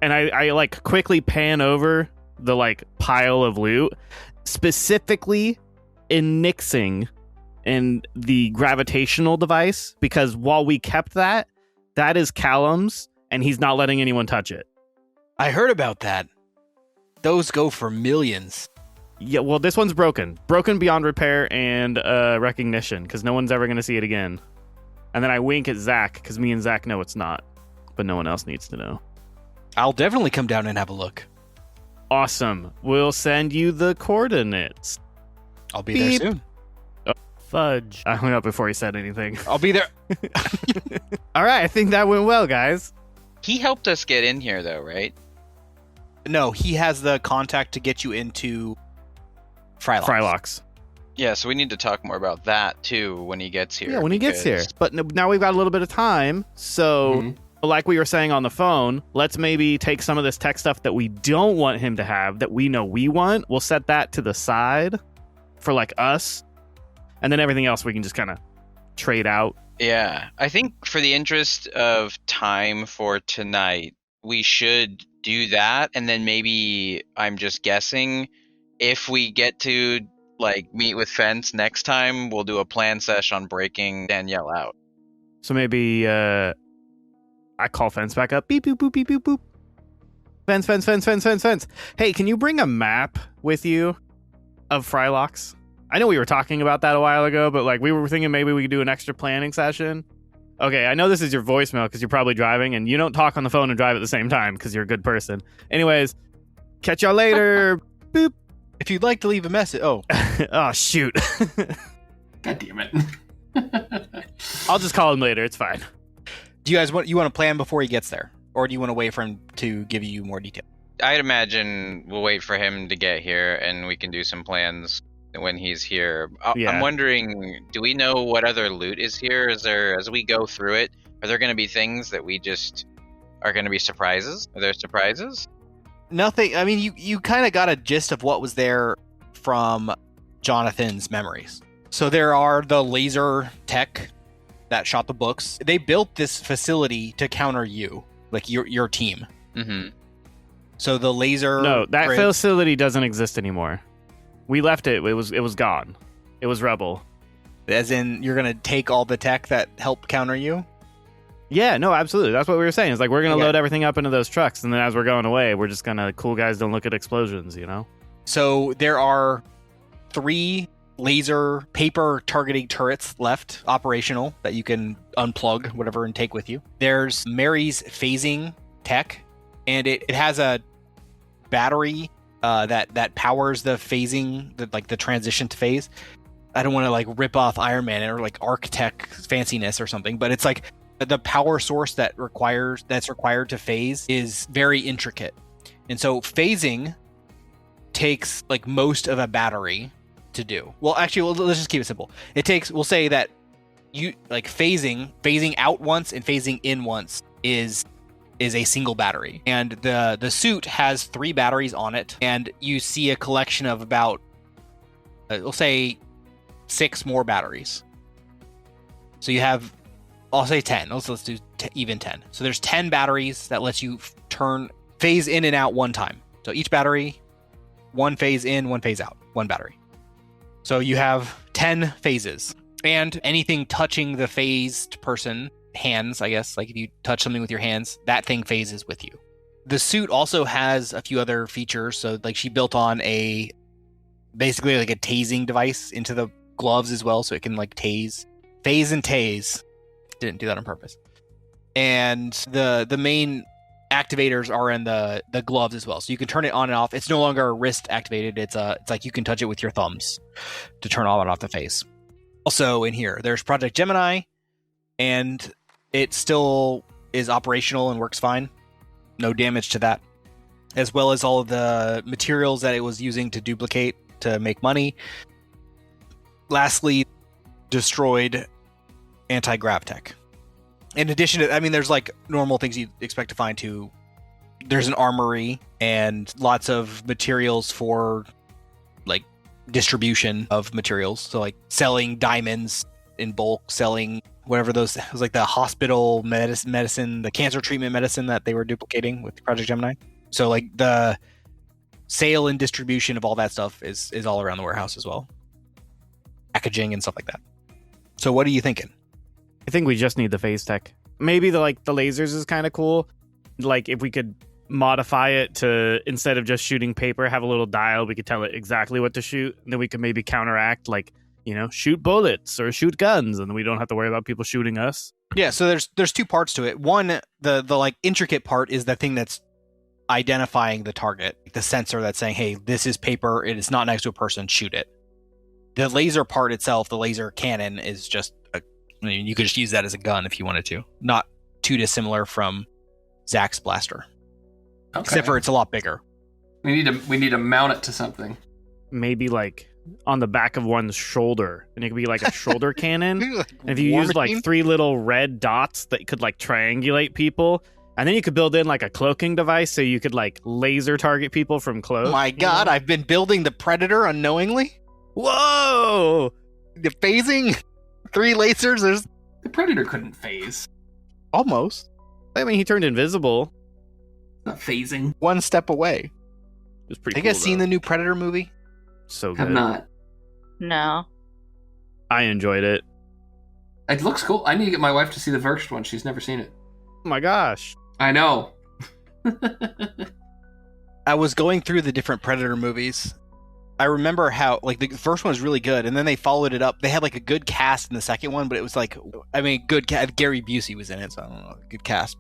And I like quickly pan over the like pile of loot, specifically in nixing and the gravitational device, because while we kept that is Callum's and he's not letting anyone touch it. I heard about that. Those go for millions. Yeah, well, this one's broken beyond repair and recognition, because no one's ever going to see it again. And then I wink at Zach, because me and Zach know it's not, but no one else needs to know. I'll definitely come down and have a look. Awesome. We'll send you the coordinates. I'll be Beep. there soon. Fudge. I hung up before he said anything. I'll be there. All right, I think that went well, guys. He helped us get in here, though, right? No, he has the contact to get you into Frylock. Frylocks. Yeah, so we need to talk more about that, too, when he gets here. Yeah, when he gets here. because- But now we've got a little bit of time, so Mhm. like we were saying on the phone, let's maybe take some of this tech stuff that we don't want him to have, that we know we want. We'll set that to the side for like us, and then everything else we can just kind of trade out. Yeah, I think for the interest of time for tonight, we should do that, and then maybe, I'm just guessing, if we get to like meet with Fence next time, we'll do a plan sesh on breaking Danielle out. So maybe I call Fence back up. Beep, boop, boop, beep, boop, boop. Fence, fence, fence, fence, fence, fence. Hey, can you bring a map with you of Frylocks? I know we were talking about that a while ago, but like we were thinking maybe we could do an extra planning session. Okay, I know this is your voicemail because you're probably driving and you don't talk on the phone and drive at the same time because you're a good person. Anyways, catch y'all later. Boop. If you'd like to leave a message. Oh, Oh, shoot. God damn it. I'll just call him later. It's fine. do you guys want to plan before he gets there, or do you want to wait for him to give you more detail? I'd imagine we'll wait for him to get here, and we can do some plans when he's here. Yeah. I'm wondering, do we know what other loot is here? Is there, as we go through it, are there going to be things that we just are going to be surprises? Are there surprises? Nothing. I mean, you kind of got a gist of what was there from Jonathan's memories. So there are the laser tech that shot the books. They built this facility to counter you, like your team. Mm-hmm. So the laser. No, that grid- facility doesn't exist anymore. We left it. It was gone. It was Rebel. as in you're gonna take all the tech that helped counter you. Yeah, no, absolutely. That's what we were saying. It's like we're going to Okay. load everything up into those trucks, and then as we're going away, we're just going to, cool guys don't look at explosions, you know? So there are 3 laser paper targeting turrets left operational that you can unplug, whatever, and take with you. There's Mary's phasing tech, and it has a battery that powers the phasing, the transition to phase. I don't want to like rip off Iron Man or like Arc Tech fanciness or something, but it's like the power source that's required to phase is very intricate. And so phasing takes like most of a battery to do. Well, actually, let's just keep it simple. It takes, we'll say that you like phasing out once and phasing in once is a single battery. And the suit has 3 batteries on it, and you see a collection of about we'll say 6 more batteries. So you have, I'll say 10. Let's do even 10. So there's 10 batteries that lets you phase in and out one time. So each battery, 1 phase in, 1 phase out, 1 battery. So you have 10 phases. And anything touching the phased person, hands, I guess, like if you touch something with your hands, that thing phases with you. The suit also has a few other features. So like she built on basically like a tasing device into the gloves as well. So it can like phase and tase. Didn't do that on purpose. And the main activators are in the gloves as well, so you can turn it on and off. It's no longer wrist activated. It's like you can touch it with your thumbs to turn on and off the face. Also in here, there's Project Gemini, and it still is operational and works fine. No damage to that, as well as all of the materials that it was using to duplicate to make money. Lastly, destroyed anti-grav tech. In addition to, I mean, there's like normal things you'd expect to find too. There's an armory and lots of materials for like distribution of materials. So like selling diamonds in bulk, selling whatever those, it was like the hospital medicine, the cancer treatment medicine that they were duplicating with Project Gemini. So like the sale and distribution of all that stuff is all around the warehouse as well. Packaging and stuff like that. So what are you thinking? I think we just need the phase tech. Maybe the lasers is kind of cool. Like if we could modify it to, instead of just shooting paper, have a little dial, we could tell it exactly what to shoot. And then we could maybe counteract, like, you know, shoot bullets or shoot guns, and we don't have to worry about people shooting us. Yeah, so there's two parts to it. One, the like intricate part is the thing that's identifying the target, the sensor that's saying, hey, this is paper, it is not next to a person, shoot it. The laser part itself, the laser cannon, is just you could just use that as a gun if you wanted to. Not too dissimilar from Zach's blaster. Okay. Except for it's a lot bigger. We need to mount it to something. Maybe like on the back of one's shoulder, and it could be like a shoulder cannon. Like and if you use like 3 little red dots that could like triangulate people, and then you could build in like a cloaking device so you could like laser target people from close. Oh my god, I've been building the Predator unknowingly. Whoa! The phasing. 3 lasers. The Predator couldn't phase. Almost. I mean, he turned invisible. Not phasing. One step away. It was pretty Have cool, you guys seen the new Predator movie? So good. Have not. No. I enjoyed it. It looks cool. I need to get my wife to see the first one. She's never seen it. Oh my gosh. I know. I was going through the different Predator movies. I remember how, like, the first one was really good, and then they followed it up. They had, like, a good cast in the second one, but it was, like, I mean, good cast. Gary Busey was in it, so I don't know. Good cast.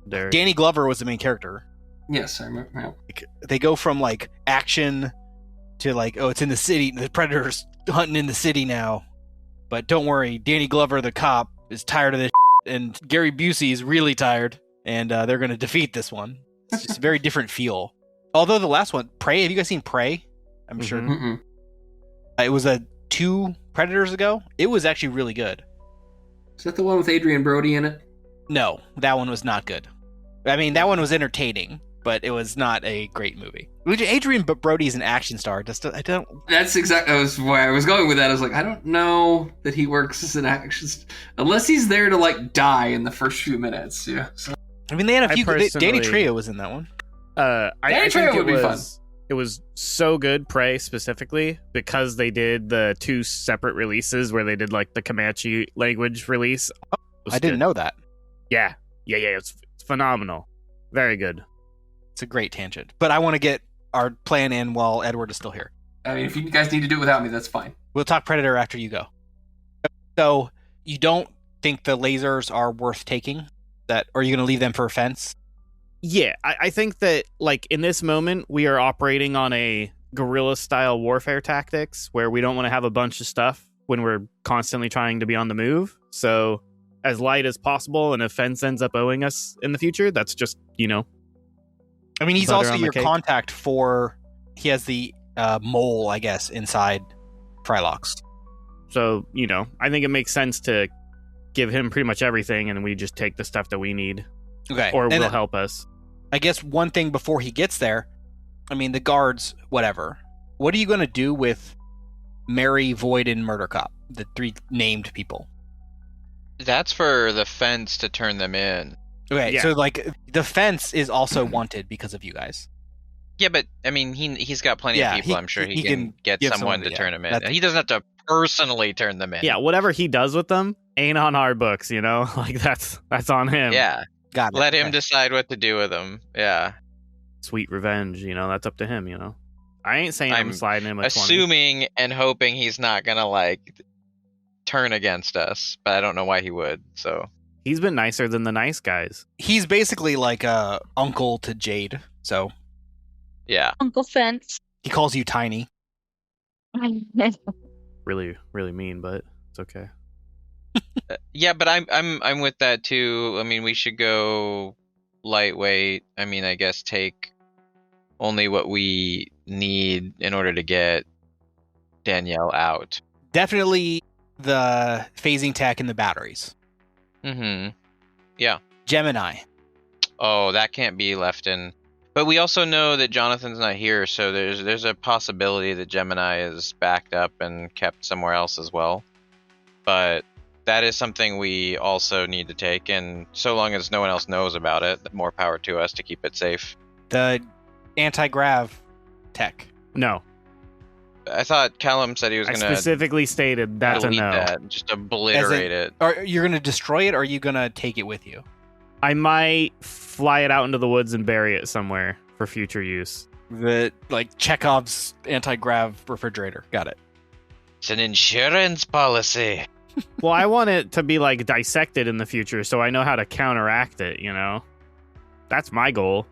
Danny Glover was the main character. Yes, I remember. Yeah. Like, they go from, like, action to, like, oh, it's in the city. The Predator's hunting in the city now. But don't worry, Danny Glover, the cop, is tired of this and Gary Busey is really tired, and they're going to defeat this one. It's just a very different feel. Although the last one, Prey, have you guys seen Prey? I'm sure. Mm-mm. It was 2 Predators ago. It was actually really good. Is that the one with Adrian Brody in it? No, that one was not good. I mean, that one was entertaining, but it was not a great movie. Adrian Brody's an action star. I don't. That's exactly where I was going with that. I was like, I don't know that he works as an action unless he's there to like die in the first few minutes. Yeah. So. I mean, they had a few. Danny Trejo was in that one. Danny Trejo would be fun. It was so good, Prey specifically, because they did the 2 separate releases where they did like the Comanche language release. I didn't know that. Yeah. It's phenomenal. Very good. It's a great tangent. But I want to get our plan in while Edward is still here. I mean, if you guys need to do it without me, that's fine. We'll talk Predator after you go. So, you don't think the lasers are worth taking? Or are you going to leave them for a fence? Yeah, I think that, like, in this moment, we are operating on a guerrilla-style warfare tactics where we don't want to have a bunch of stuff when we're constantly trying to be on the move. So, as light as possible, and if fence ends up owing us in the future, that's just, you know... I mean, he's also your contact for... He has the mole, I guess, inside Frylox. So, you know, I think it makes sense to give him pretty much everything, and we just take the stuff that we need. Okay. Or will help us. I guess one thing before he gets there, I mean, the guards, whatever. What are you going to do with Mary, Void, and Murder Cop, the 3 named people? That's for the fence to turn them in. Okay, so, like, the fence is also wanted because of you guys. Yeah, but, I mean, he's got plenty of people. I'm sure he can get someone to turn him in. He doesn't have to personally turn them in. Yeah, whatever he does with them ain't on our books, you know? Like, that's on him. Yeah. Got it. Let him Okay. decide what to do with them. Yeah. Sweet revenge, you know? That's up to him, you know? I ain't saying I'm I'm sliding him a 20. Assuming and hoping he's not gonna like turn against us, but I don't know why he would. So He's been nicer than the nice guys. He's basically like a uncle to Jade, so yeah. Uncle Fence. he calls you tiny. Really, really mean, but it's okay. Yeah, but I'm with that too. I mean, we should go lightweight. I mean, I guess take only what we need in order to get Danielle out. Definitely the phasing tech and the batteries. Mm-hmm. Gemini. Oh, that can't be left in. But we also know that Jonathan's not here, so there's a possibility that Gemini is backed up and kept somewhere else as well. But that is something we also need to take, and so long as no one else knows about it, more power to us to keep it safe. The anti-grav tech. No. I thought Callum said he was I going to specifically stated that's a delete no. that, just obliterate it. Or you're going to destroy it, or are you going to take it with you? I might fly it out into the woods and bury it somewhere for future use. The like Chekhov's anti-grav refrigerator. Got it. It's an insurance policy. Well, I want it to be like dissected in the future so I know how to counteract it, you know? That's my goal.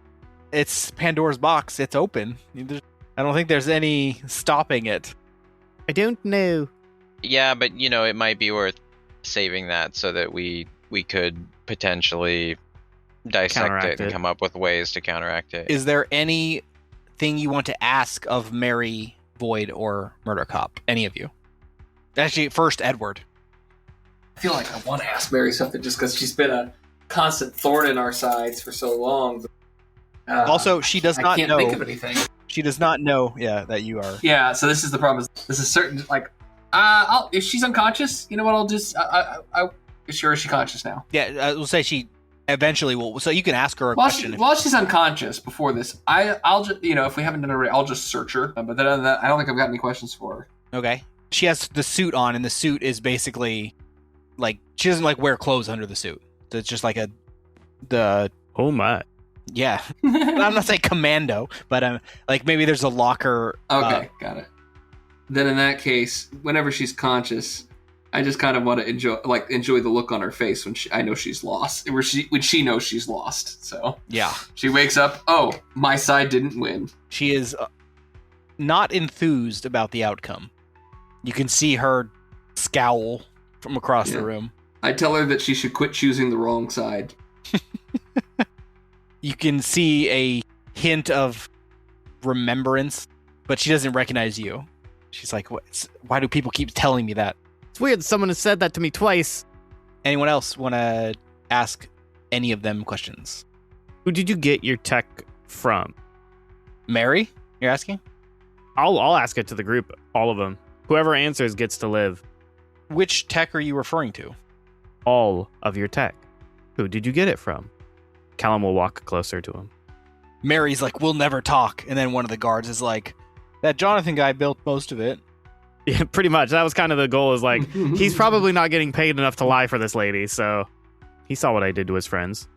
It's Pandora's box. It's open. I don't think there's any stopping it. I don't know. Yeah, but it might be worth saving that so that we could potentially dissect Counteract it and it. come up with ways to counteract it. Is there anything you want to ask of Mary, Void, or Murder Cop? Any of you? Actually, first Edward. I feel like I want to ask Mary something just because she's been a constant thorn in our sides for so long. Also, she does I not can't know. think of anything. She does not know. Yeah, that you are. Yeah, so this is the problem. This is certain. Like, if she's unconscious, you know what? I'll just. Is she conscious now? Yeah, we'll say she eventually will. So you can ask her a While, question. while she's unconscious before this, I'll just if we haven't done it already, I'll just search her. But then other than that, I don't think I've got any questions for her. Okay. She has the suit on, and the suit is basically like she doesn't like wear clothes under the suit. It's just like Oh my. yeah. I'm not saying commando, but like maybe there's a locker. Okay, got it. Then in that case, whenever she's conscious, I just kind of want to enjoy the look on her face when I know she's lost, when she knows she's lost. So Yeah. she wakes up. Oh, my side didn't win. She is not enthused about the outcome. You can see her scowl from across the room. I tell her that she should quit choosing the wrong side. You can see a hint of remembrance, but she doesn't recognize you. She's like, why do people keep telling me that? It's weird someone has said that to me twice. Anyone else want to ask any of them questions? Who did you get your tech from? Mary, you're asking? I'll ask it to the group, all of them. Whoever answers gets to live. Which tech are you referring to? All of your tech. Who did you get it from? Callum will walk closer to him. Mary's like, we'll never talk. And then one of the guards is like, that Jonathan guy built most of it. Yeah, pretty much. That was kind of the goal, is like, he's probably not getting paid enough to lie for this lady, so he saw what I did to his friends.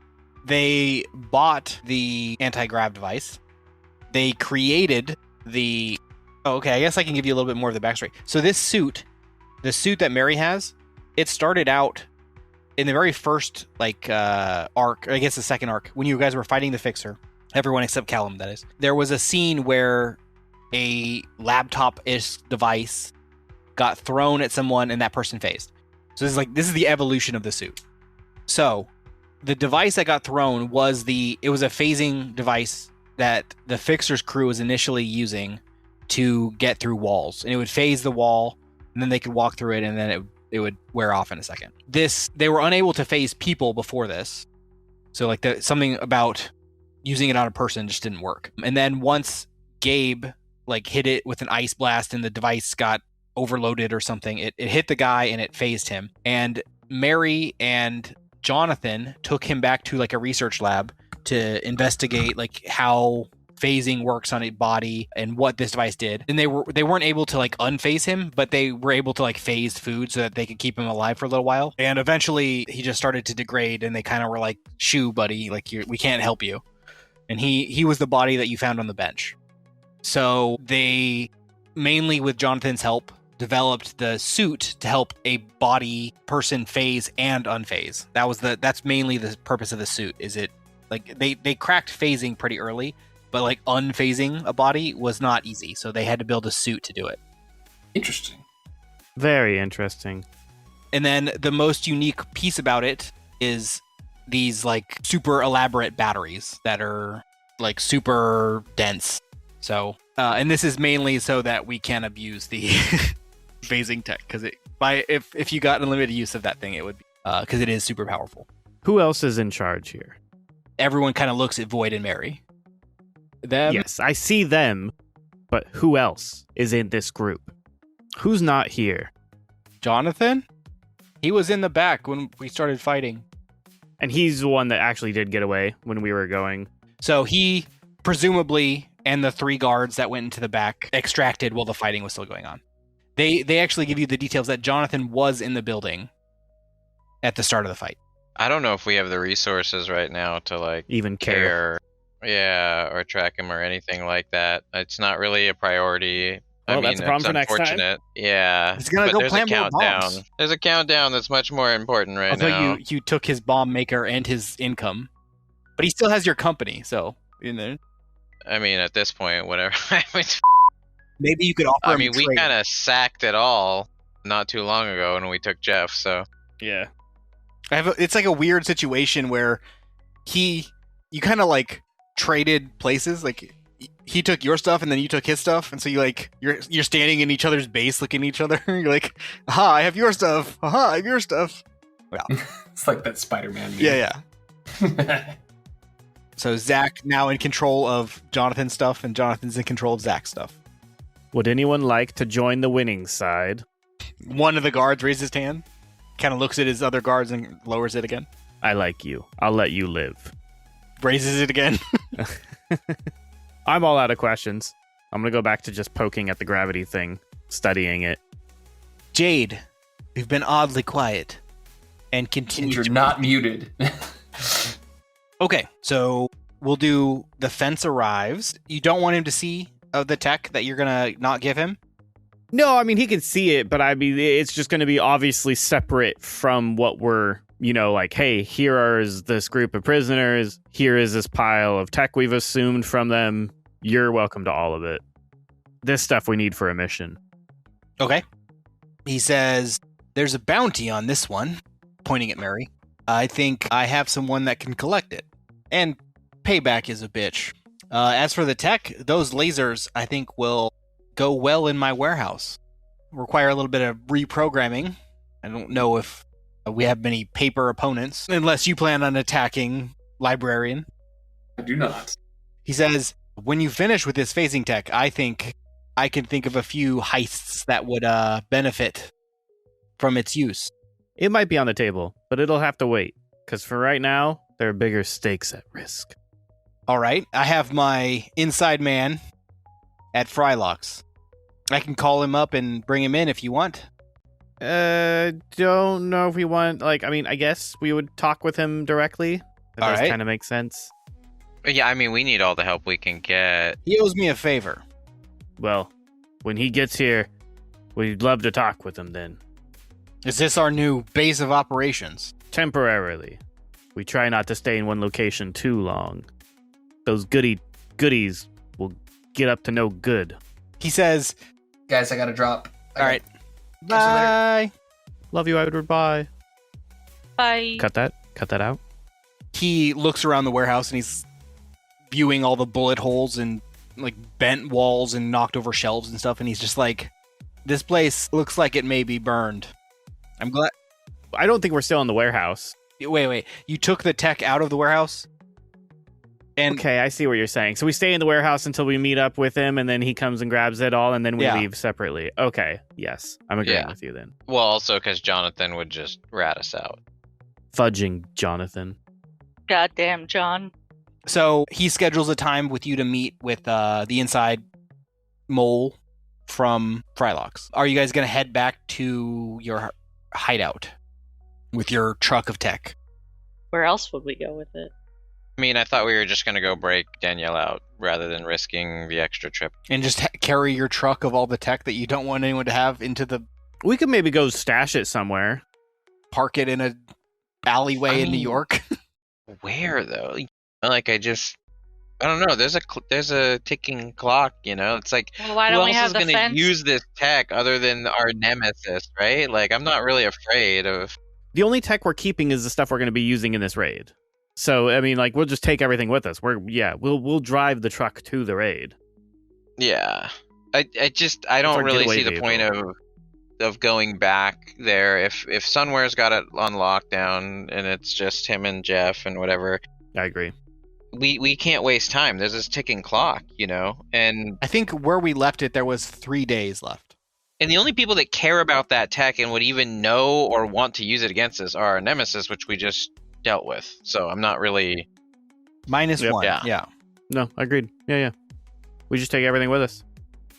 They bought the anti-grav device. They created the... Oh, okay, I guess I can give you a little bit more of the backstory. So this suit, the suit that Mary has, it started out in the very first, arc, I guess the second arc, when you guys were fighting the Fixer, everyone except Callum, that is. There was a scene where a laptop-ish device got thrown at someone and that person phased. So this is the evolution of the suit. So the device that got thrown was a phasing device that the Fixer's crew was initially using to get through walls. And it would phase the wall, and then they could walk through it, and then it would wear off in a second. They were unable to phase people before this. So something about using it on a person just didn't work. And then once Gabe hit it with an ice blast and the device got overloaded or something, it hit the guy and it phased him. And Mary and Jonathan took him back to a research lab to investigate how phasing works on a body and what this device did. And they weren't able to like unphase him, but they were able to like phase food so that they could keep him alive for a little while. And eventually he just started to degrade, and they kind of were like, "Shoo, buddy, like we can't help you." And he was the body that you found on the bench. So they, mainly with Jonathan's help, developed the suit to help a body person phase and unphase. That's mainly the purpose of the suit. Is it like they cracked phasing pretty early, but like unphasing a body was not easy. So they had to build a suit to do it. Interesting. Very interesting. And then the most unique piece about it is these like super elaborate batteries that are like super dense. So, and this is mainly so that we can abuse the phasing tech, because if you got unlimited use of that thing, it would be because it is super powerful. Who else is in charge here? Everyone kind of looks at Void and Mary. Them. Yes, I see them, but who else is in this group? Who's not here? Jonathan? He was in the back when we started fighting. And he's the one that actually did get away when we were going. So he presumably, and the 3 guards that went into the back, extracted while the fighting was still going on. They actually give you the details that Jonathan was in the building at the start of the fight. I don't know if we have the resources right now to like Even care. Yeah, or track him or anything like that. It's not really a priority. Well, that's a problem for next time. Unfortunate. Yeah. He's gonna but go there's plant a more countdown. bombs. There's a countdown that's much more important right Although now. you took his bomb maker and his income, but he still has your company. So I mean, at this point, whatever. maybe you could offer. I him mean, a we trade. kind of sacked it all not too long ago when we took Jeff. So Yeah. It's like a weird situation where you kind of like traded places. Like he took your stuff and then you took his stuff, and so you're standing in each other's base looking at each other. You're like, aha, I have your stuff. Aha, I have your stuff. Well, It's like that Spider-Man meme. yeah. So Zach now in control of Jonathan's stuff, and Jonathan's in control of Zach's stuff. Would anyone like to join the winning side? One of the guards raises his hand, kind of looks at his other guards and lowers it again. I like you. I'll let you live. Raises it again. I'm all out of questions. I'm going to go back to just poking at the gravity thing, studying it. Jade, we've been oddly quiet and continue. And you're not muted. Okay, so we'll do the fence arrives. You don't want him to see the tech that you're gonna not give him? No, I mean, he can see it, but I mean, it's just going to be obviously separate from what we're, like, hey, here is this group of prisoners. Here is this pile of tech we've assumed from them. You're welcome to all of it. This stuff we need for a mission. Okay. He says, there's a bounty on this one, pointing at Mary. I think I have someone that can collect it. And payback is a bitch. As for the tech, those lasers, I think, will go well in my warehouse. Require a little bit of reprogramming. I don't know if we have many paper opponents, unless you plan on attacking Librarian. I do not. He says, when you finish with this phasing tech, I think I can think of a few heists that would benefit from its use. It might be on the table, but it'll have to wait. Because for right now, there are bigger stakes at risk. All right, I have my inside man at Frylock's. I can call him up and bring him in if you want. Don't know if we want, I guess we would talk with him directly. That does kind of make sense. yeah, I mean, we need all the help we can get. He owes me a favor. Well, when he gets here, we'd love to talk with him then. Is this our new base of operations? Temporarily. We try not to stay in one location too long. Those goodies will get up to no good. He says, Guys, I gotta drop. all right, Catch you later. bye. Love you, Edward. Bye. Bye. Cut that out. He looks around the warehouse and he's viewing all the bullet holes and like bent walls and knocked over shelves and stuff, and he's just like, this place looks like it may be burned. I'm glad. I don't think we're still in the warehouse. Wait. You took the tech out of the warehouse? And Okay, I see what you're saying. So we stay in the warehouse until we meet up with him, and then he comes and grabs it all, and then we leave separately. Okay, yes. I'm agreeing with you then. Well, also because Jonathan would just rat us out. Fudging Jonathan. Goddamn, John. So he schedules a time with you to meet with the inside mole from Frylock's. Are you guys going to head back to your hideout with your truck of tech? Where else would we go with it? I mean, I thought we were just going to go break Danielle out rather than risking the extra trip. And just carry your truck of all the tech that you don't want anyone to have into the... We could maybe go stash it somewhere. Park it in a alleyway in New York. Where, though? Like, I don't know. There's a ticking clock, you know? It's like, Well, why who don't we else have is the going to fence? use this tech other than our nemesis, right? Like, I'm not really afraid of... The only tech we're keeping is the stuff we're going to be using in this raid. So, I mean, like, we'll just take everything with us. We'll drive the truck to the raid. Yeah. I don't our really getaway see the point of going back there if Sunware's got it on lockdown and it's just him and Jeff and whatever. I agree. We can't waste time. There's this ticking clock, you know? And I think where we left it, there was 3 days left. And the only people that care about that tech and would even know or want to use it against us are our nemesis, which we just dealt with. So I'm not really... -1. Yeah. No, agreed. Yeah. We just take everything with us.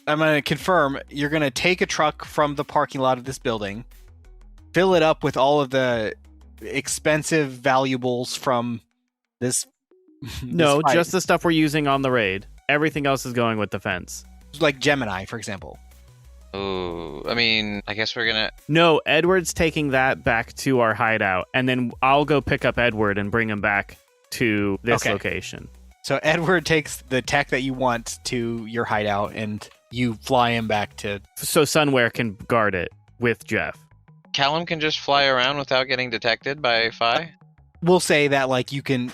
I'm going to confirm, you're going to take a truck from the parking lot of this building, fill it up with all of the expensive valuables from this... No, fight. just the stuff we're using on the raid. Everything else is going with the fence. Like Gemini, for example. Ooh, I mean, I guess we're gonna... No, Edward's taking that back to our hideout, and then I'll go pick up Edward and bring him back to this location. So Edward takes the tech that you want to your hideout, and you fly him back to... So Sunware can guard it with Jeff. Callum can just fly around without getting detected by Fi? We'll say that, like, you can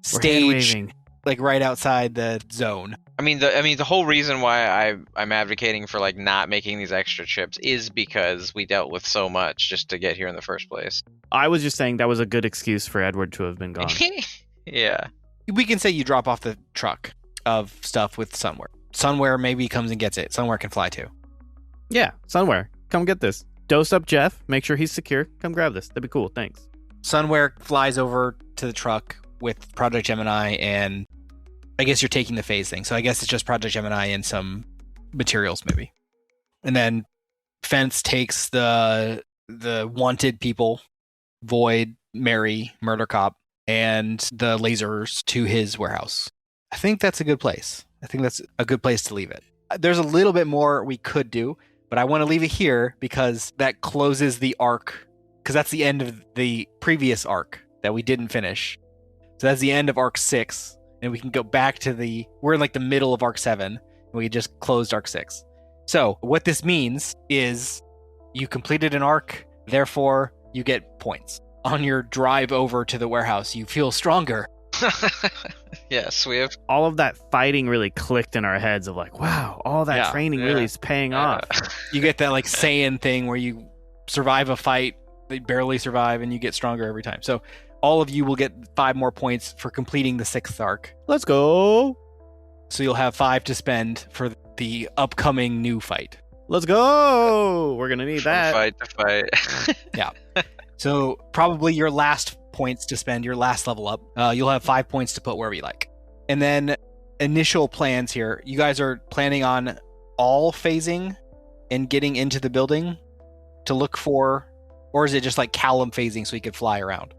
stage, hand-waving. like, right outside the zone. I mean, the whole reason why I'm advocating for like not making these extra trips is because we dealt with so much just to get here in the first place. I was just saying that was a good excuse for Edward to have been gone. Yeah. We can say you drop off the truck of stuff with Sunware. Sunware maybe comes and gets it. Sunware can fly too. Yeah, Sunware, come get this. Dose up Jeff, make sure he's secure. Come grab this. That'd be cool. Thanks. Sunware flies over to the truck with Project Gemini, and I guess you're taking the phase thing. So I guess it's just Project Gemini and some materials maybe. And then Fence takes the wanted people, Void, Mary, Murder Cop, and the lasers to his warehouse. I think that's a good place. I think that's a good place to leave it. There's a little bit more we could do, but I want to leave it here because that closes the arc, because that's the end of the previous arc that we didn't finish. So that's the end of arc 6. And we can go back to we're in like the middle of arc 7, and we just closed arc 6. So what this means is you completed an arc, therefore you get points. On your drive over to the warehouse, you feel stronger. Yes, we have... All of that fighting really clicked in our heads of like, wow, all that training really is paying off. You get that like Saiyan thing where you survive a fight, they barely survive, and you get stronger every time. So all of you will get 5 more points for completing the 6th arc. Let's go. So you'll have 5 to spend for the upcoming new fight. Let's go. We're going to need that. Fight to fight. Yeah. So probably your last points to spend, your last level up. You'll have 5 points to put wherever you like. And then initial plans here. You guys are planning on all phasing and getting into the building to look for, or is it just like Callum phasing so he could fly around?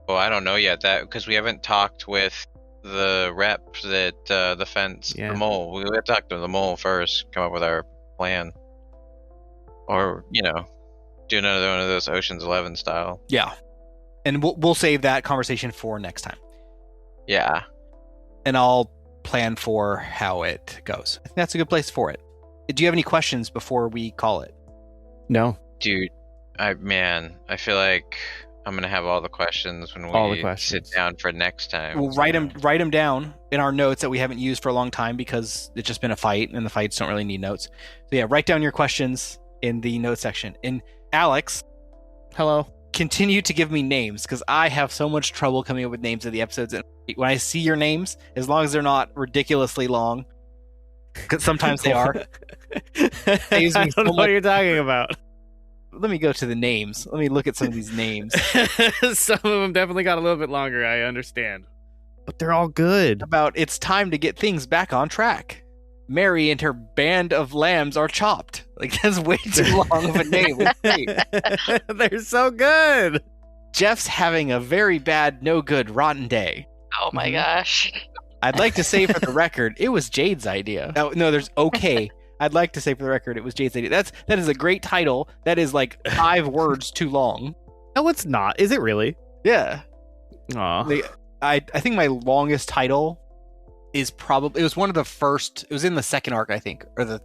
Well, I don't know yet that because we haven't talked with the rep that the fence, the mole. We have to talk to the mole first, come up with our plan, or do another one of those Ocean's 11 style. Yeah, and we'll save that conversation for next time. Yeah, and I'll plan for how it goes. I think that's a good place for it. Do you have any questions before we call it? No, dude. I feel like I'm gonna have all the questions when we sit down for next time. We'll write them down in our notes that we haven't used for a long time because it's just been a fight, and the fights don't really need notes. So yeah, write down your questions in the notes section. And Alex, hello. Continue to give me names because I have so much trouble coming up with names of the episodes. And when I see your names, as long as they're not ridiculously long, because sometimes they are. I don't know what you're talking about. Let me go to the names. Let me look at some of these names. Some of them definitely got a little bit longer, I understand. But they're all good. About it's time to get things back on track. Mary and her band of lambs are chopped. Like, that's way too long of a name. They're so good. Jeff's having a very bad, no good, rotten day. Oh my gosh. I'd like to say for the record, it was Jade's idea. No, there's okay. I'd like to say for the record, it was Jade's idea. That is a great title. That is like 5 words too long. No, it's not. Is it really? Yeah. Aw. I think my longest title is probably, it was one of the first, it was in the second arc, I think, or the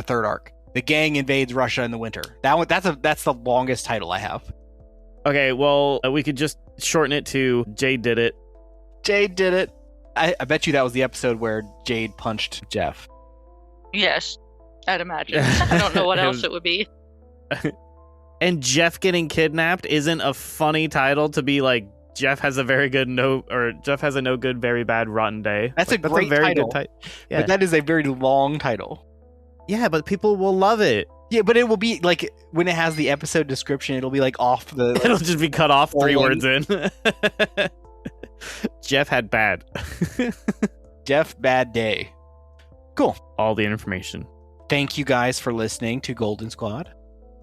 third arc. The gang invades Russia in the winter. That one, that's the longest title I have. Okay, well, we could just shorten it to Jade did it. Jade did it. I bet you that was the episode where Jade punched Jeff. Yes, I'd imagine. I don't know what else it would be. And Jeff getting kidnapped isn't a funny title to be like, Jeff has a very good Jeff has a no good, very bad, rotten day. That's like, a great very title. Good title. Yeah. But that is a very long title. Yeah, but people will love it. Yeah, but it will be like when it has the episode description, it'll be like off the. Like, it'll just be cut off 3 words in. Jeff had bad. Jeff bad day. Cool. All the information. Thank you guys for listening to Golden Squad.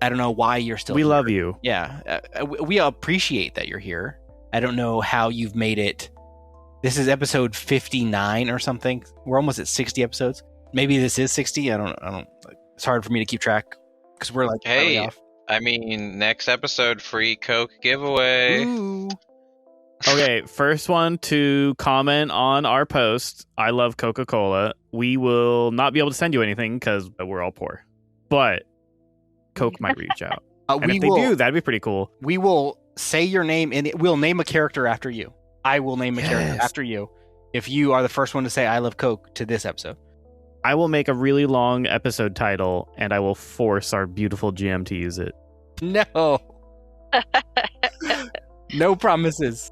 I don't know why you're still. We here. love you. Yeah, we appreciate that you're here. I don't know how you've made it. This is episode 59 or something. We're almost at 60 episodes. Maybe this is 60. I don't. It's hard for me to keep track because we're like, hey, off. I mean, next episode, free Coke giveaway. Ooh. Okay, first one to comment on our post, I love Coca-Cola. We will not be able to send you anything because we're all poor. But Coke might reach out. And if they do, that'd be pretty cool. We will say your name and we'll name a character after you. I will name a character after you if you are the first one to say I love Coke to this episode. I will make a really long episode title and I will force our beautiful GM to use it. No. No promises.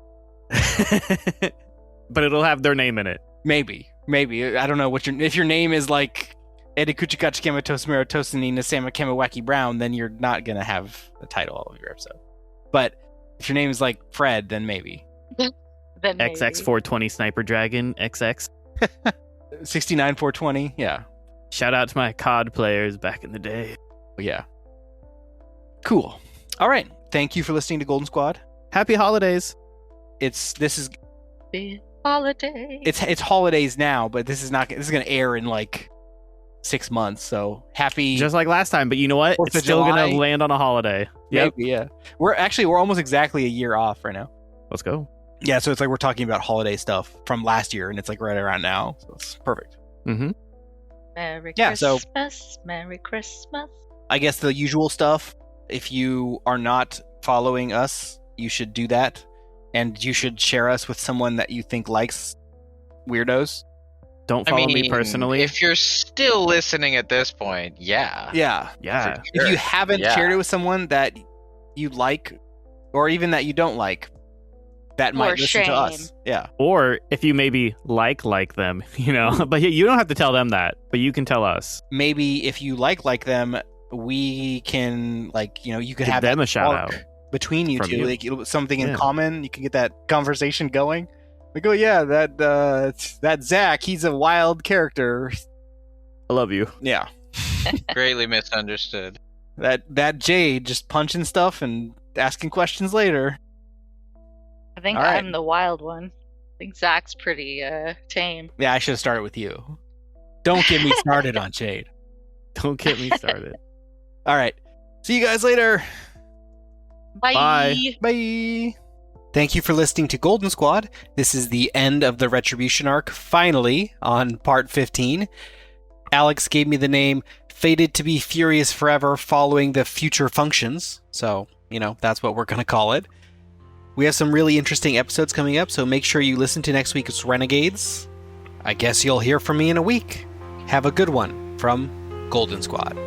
But it'll have their name in it. Maybe. I don't know if your name is like Edikuchikachikema Tosmero Tosanina Sama Kemawaki Brown, then you're not gonna have a title of your episode. But if your name is like Fred, then maybe. Then maybe. XX420 Sniper Dragon XX. 69420, yeah. Shout out to my COD players back in the day. Yeah. Cool. All right. Thank you for listening to Golden Squad. Happy holidays. This is holiday. It's holidays now, but this is going to air in like 6 months. So happy. Just like last time, but you know what? It's still going to land on a holiday. Yep. Maybe, yeah. We're almost exactly a year off right now. Let's go. Yeah, so it's like we're talking about holiday stuff from last year, and it's like right around now, so it's perfect. Mm-hmm. Merry Christmas, Merry Christmas. I guess the usual stuff. If you are not following us, you should do that, and you should share us with someone that you think likes weirdos. Don't follow me personally. If you're still listening at this point, yeah. Yeah. Sure. If you haven't shared it with someone that you like, or even that you don't like, that might listen to us. Yeah. Or if you maybe like them, you know, but you don't have to tell them that, but you can tell us. Maybe if you like them, we can you could give have them a shout out between you two, like something in Yeah. common. You can get that conversation going. Like, oh yeah, that Zach, he's a wild character. I love you. Yeah. Greatly misunderstood. That Jade just punching stuff and asking questions later. I think All right. I'm the wild one. I think Zach's pretty tame. Yeah, I should have started with you. Don't get me started on Jade. Don't get me started. All right. See you guys later. Bye. Bye. Bye. Thank you for listening to Golden Squad. This is the end of the Retribution arc, finally, on part 15. Alex gave me the name Fated to be Furious Forever following the future functions. So, that's what we're going to call it. We have some really interesting episodes coming up, so make sure you listen to next week's Renegades. I guess you'll hear from me in a week. Have a good one from Golden Squad.